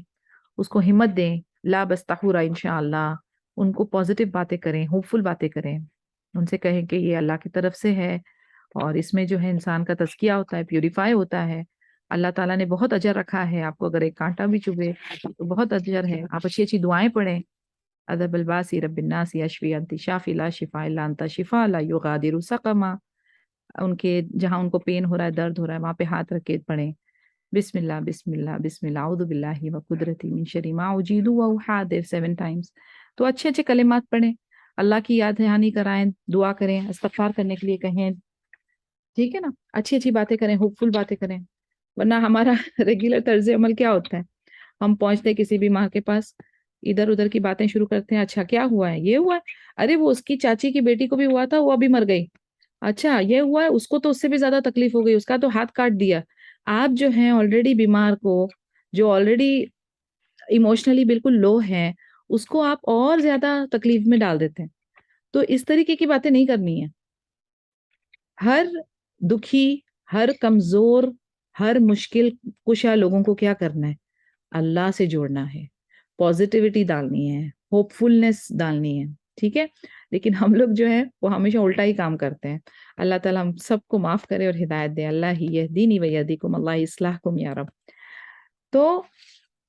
اس کو ہمت دیں، لا بستحورا انشاءاللہ، ان کو پازیٹیو باتیں کریں، ہوپ فل باتیں کریں، ان سے کہیں کہ یہ اللہ کی طرف سے ہے اور اس میں جو ہے انسان کا تزکیہ ہوتا ہے، پیوریفائی ہوتا ہے. اللہ تعالیٰ نے بہت اجر رکھا ہے. آپ کو اگر ایک کانٹا بھی چبھے تو بہت اجر ہے. آپ اچھی اچھی دعائیں پڑھیں. ادب الباسی رب الناس یشفی انت شافی لا شفاء الا انت شفاء لا یغادر سقما. ان کے جہاں ان کو پین ہو رہا ہے، درد ہو رہا ہے، وہاں پہ ہاتھ رکھ کے پڑھیں بسم اللہ بسم اللہ بسم اللہ اعوذ باللہ و قدرتی من شر ما اجید و احاذر 7 ٹائمز. تو اچھے اچھے کلمات پڑھیں، اللہ کی یاد دہانی کرائیں، دعا کریں، استغفار کرنے کے لیے کہیں، ٹھیک ہے نا؟ اچھی اچھی باتیں کریں، ہوپ فل باتیں کریں. ورنہ ہمارا ریگولر طرز عمل کیا ہوتا ہے؟ ہم پہنچتے کسی بھی ماں کے پاس، ادھر ادھر کی باتیں شروع کرتے ہیں. اچھا کیا ہوا ہے؟ یہ ہوا ہے، ارے وہ اس کی چاچی کی بیٹی کو بھی ہوا تھا، وہ ابھی مر گئی. اچھا یہ ہوا ہے، اس کو تو اس سے بھی زیادہ تکلیف ہو گئی، اس کا تو ہاتھ کاٹ دیا. آپ جو ہیں آلریڈی بیمار کو، جو آلریڈی ایموشنلی بالکل لو ہے، اس کو آپ اور زیادہ تکلیف میں ڈال دیتے ہیں. تو اس طریقے کی باتیں نہیں کرنی ہے. ہر دکھی، ہر کمزور، ہر مشکل کشا لوگوں کو کیا کرنا ہے؟ اللہ سے جوڑنا ہے، پازیٹیوٹی ڈالنی ہے، ہوپ فلنس ڈالنی ہے، ٹھیک ہے؟ لیکن ہم لوگ جو ہے وہ ہمیشہ الٹا ہی کام کرتے ہیں. اللہ تعالیٰ ہم سب کو معاف کرے اور ہدایت دے. اللہ ہی یہدینی و یہدیکم، اللہ اصلاحکم یا رب. تو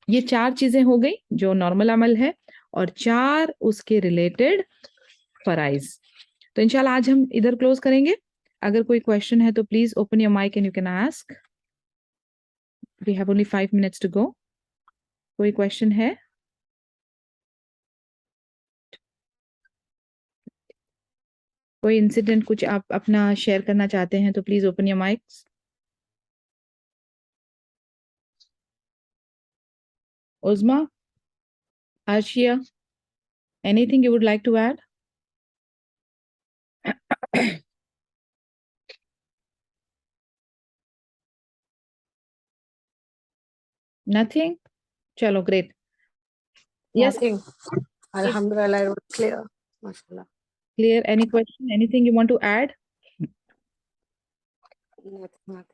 یہ 4 چیزیں ہو گئی جو نارمل عمل ہے، اور 4 اس کے ریلیٹڈ فرائض. تو انشاءاللہ آج ہم ادھر کلوز کریں گے. اگر کوئی کوشچن ہے تو please open your mic and you can ask. We have only 5 minutes to go. کوئی کوشچن ہے؟ کوئی انسیڈنٹ کچھ آپ اپنا شیئر کرنا چاہتے ہیں تو please open your mics. Uzma, Ashia, anything you would like to add? Nothing? چلو great. Yes Nothing. Alhamdulillah, it was clear. MashaAllah. clear. Any question, anything you want to add? Nothing.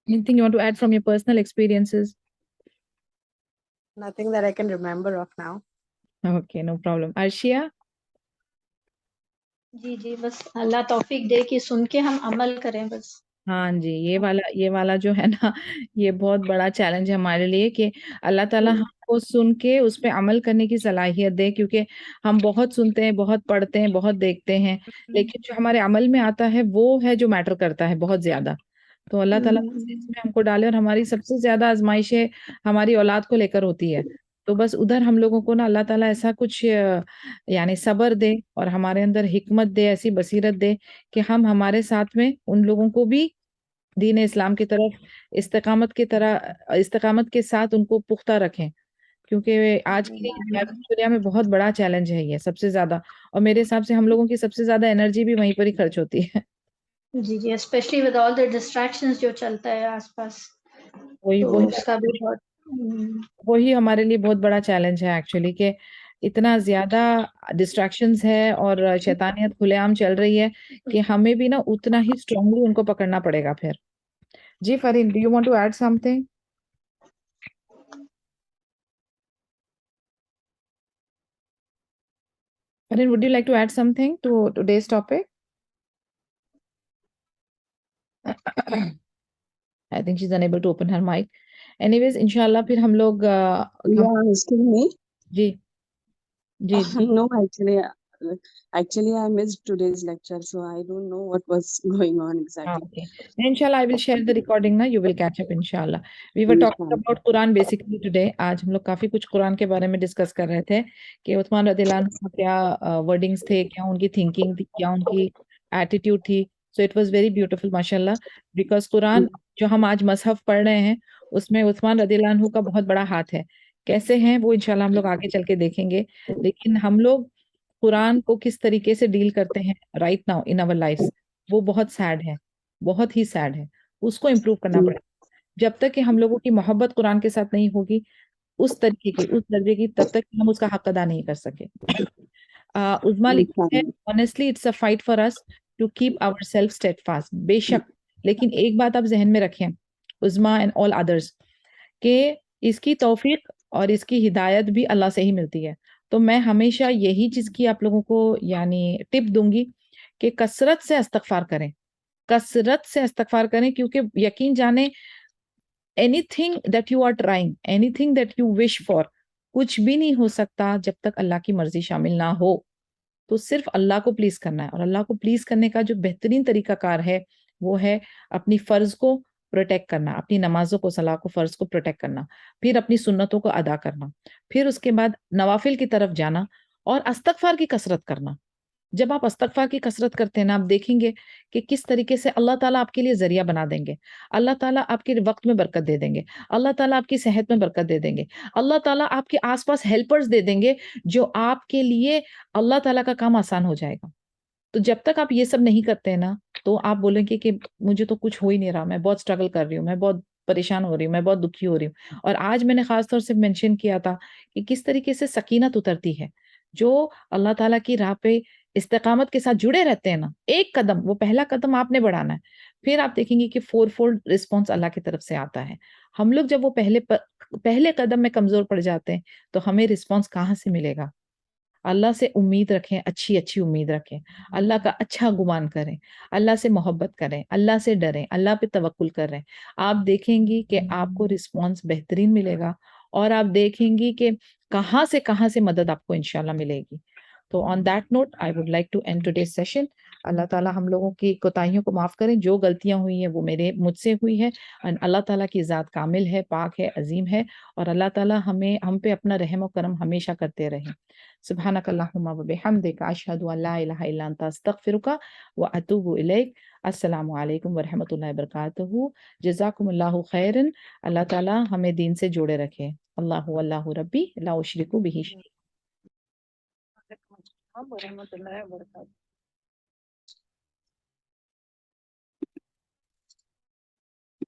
Anything you want to add from your personal experiences? Nothing that I can remember of now. Okay, no problem. Arshia? جی بس اللہ توفیق دے کہ سن کے ہم عمل کریں بس. ہاں جی، یہ والا جو ہے نا، یہ بہت بڑا چیلنج ہے ہمارے لیے کہ اللہ تعالیٰ ہم کو سن کے اس پہ عمل کرنے کی صلاحیت دے. کیونکہ ہم بہت سنتے ہیں، بہت پڑھتے ہیں، بہت دیکھتے ہیں، لیکن جو ہمارے عمل میں آتا ہے وہ ہے جو میٹر کرتا ہے بہت زیادہ. تو اللہ تعالیٰ اس میں ہم کو ڈالے. اور ہماری سب سے زیادہ آزمائشیں ہماری اولاد کو لے کر ہوتی ہے تو بس ادھر ہم لوگوں کو نا اللہ تعالیٰ ایسا کچھ یعنی صبر دے اور ہمارے اندر حکمت دے، ایسی بصیرت دے کہ ہم ہمارے ساتھ میں ان لوگوں کو بھی دین اسلام کی طرف استقامت کے ساتھ ان کو پختہ رکھیں، کیونکہ آج کی دنیا میں بہت بڑا چیلنج ہے یہ سب سے زیادہ، اور میرے حساب سے ہم لوگوں کی سب سے زیادہ انرجی بھی وہیں پر ہی خرچ ہوتی ہے۔ جی جی، specially with all the distractions جو چلتا ہے آس پاس، وہی تو وہی اس کا بھی بہت وہی ہمارے لیے بہت بڑا چیلنج ہے ایکچولی، کہ اتنا زیادہ ڈسٹریکشنز ہے اور شیطانیت کھلے عام چل رہی ہے کہ ہمیں بھی نا اتنا ہی اسٹرانگلی ان کو پکڑنا پڑے گا پھر۔ جی Fareen, do you want to add something? Fareen, would you like to add something to today's topic? I think she's unable to open her mic. Anyways, انشاءاللہ پھر ہم لوگ Yeah, still me? G G No, actually, I missed today's lecture, so I don't know what was going on exactly. Okay. Inshallah, I will share the recording now. You will catch up, inshallah. We were talking about Quran basically today. آج ہم لوگ کافی کچھ قرآن کے بارے میں discuss کر رہے تھے کہ عثمان رضی اللہ عنہ کا کیا ورڈنگز تھے، کیا ان کی تھنکنگ تھی، کیا ان کی ایٹیٹیوڈ تھی. So it was very beautiful ماشاء اللہ، بیکاز قرآن جو ہم آج مصحف پڑھ رہے ہیں اس میں عثمان رضی اللہ عنہ کا بہت بڑا ہاتھ ہے. کیسے ہیں وہ انشاءاللہ ہم لوگ آگے چل کے دیکھیں گے، لیکن ہم لوگ قرآن کو کس طریقے سے ڈیل کرتے ہیں right now in our lives, وہ بہت سیڈ ہے، بہت ہی سیڈ ہے. اس کو امپروو کرنا پڑے گا. جب تک کہ ہم لوگوں کی محبت قرآن کے ساتھ نہیں ہوگی اس طریقے کی، اس درجے کی، تب تک ہم اس کا حق ادا نہیں کر سکے. عظما لکھتی ہے honestly it's a fight for us to keep ourselves steadfast. بے شک، لیکن ایک بات آپ ذہن میں رکھیں عظما and all others، کہ اس کی توفیق اور اس کی ہدایت بھی اللہ سے ہی ملتی ہے. تو میں ہمیشہ یہی چیز کی آپ لوگوں کو یعنی ٹپ دوں گی کہ کثرت سے استغفار کریں، کثرت سے استغفار کریں، کیونکہ یقین جانیں anything that you are trying, anything that you wish for, کچھ بھی نہیں ہو سکتا جب تک اللہ کی مرضی شامل نہ ہو. تو صرف اللہ کو پلیز کرنا ہے، اور اللہ کو پلیز کرنے کا جو بہترین طریقہ کار ہے وہ ہے اپنی فرض کو پروٹیکٹ کرنا، اپنی نمازوں کو، صلاح کو، فرض کو پروٹیکٹ کرنا، پھر اپنی سنتوں کو ادا کرنا، پھر اس کے بعد نوافل کی طرف جانا اور استغفار کی کثرت کرنا. جب آپ استغفار کی کثرت کرتے ہیں نا، آپ دیکھیں گے کہ کس طریقے سے اللہ تعالیٰ آپ کے لیے ذریعہ بنا دیں گے، اللہ تعالیٰ آپ کے وقت میں برکت دے دیں گے، اللہ تعالیٰ آپ کی صحت میں برکت دے دیں گے، اللہ تعالیٰ آپ کے آس پاس ہیلپرز دے دیں گے جو آپ کے لیے اللہ تعالیٰ کا کام آسان ہو جائے گا. تو جب تک آپ یہ سب نہیں کرتے ہیں نا، تو آپ بولیں گے کہ مجھے تو کچھ ہو ہی نہیں رہا، میں بہت اسٹرگل کر رہی ہوں، میں بہت پریشان ہو رہی ہوں، میں بہت دکھی ہو رہی ہوں. اور آج میں نے خاص طور سے مینشن کیا تھا کہ کس طریقے سے سکینت اترتی ہے جو اللہ تعالیٰ کی راہ پہ استقامت کے ساتھ جڑے رہتے ہیں نا. ایک قدم، وہ پہلا قدم آپ نے بڑھانا ہے، پھر آپ دیکھیں گے کہ 4 فولڈ رسپانس اللہ کی طرف سے آتا ہے. ہم لوگ جب وہ پہلے قدم میں کمزور پڑ جاتے ہیں تو ہمیں رسپانس کہاں سے ملے گا؟ اللہ سے امید رکھیں، اچھی اچھی امید رکھیں، اللہ کا اچھا گمان کریں، اللہ سے محبت کریں، اللہ سے ڈریں، اللہ پہ توکل کریں. آپ دیکھیں گی کہ آپ کو رسپانس بہترین ملے گا، اور آپ دیکھیں گی کہ کہاں سے مدد آپ کو انشاءاللہ ملے گی. تو on that note I would like to end today's session. اللہ تعالیٰ ہم لوگوں کی کوتاہیوں کو معاف کریں، جو غلطیاں ہوئی ہیں وہ مجھ سے ہوئی ہے. اللہ تعالیٰ کی ذات کامل ہے، پاک ہے، عظیم ہے، اور اللہ تعالیٰ ہم پہ اپنا رحم و کرم ہمیشہ کرتے رہیں. سبحانک اللہم و بحمدک، اشہد ان لا الہ الا انت، استغفرک و اتوب الیک. السلام علیکم ورحمۃ اللہ وبرکاتہ. جزاکم اللہ خیرن. اللہ تعالیٰ ہمیں دین سے جوڑے رکھے. اللہ ربی لا اشرک بہ شیئا. وعلیکم السلام ورحمۃ اللہ وبرکاتہ.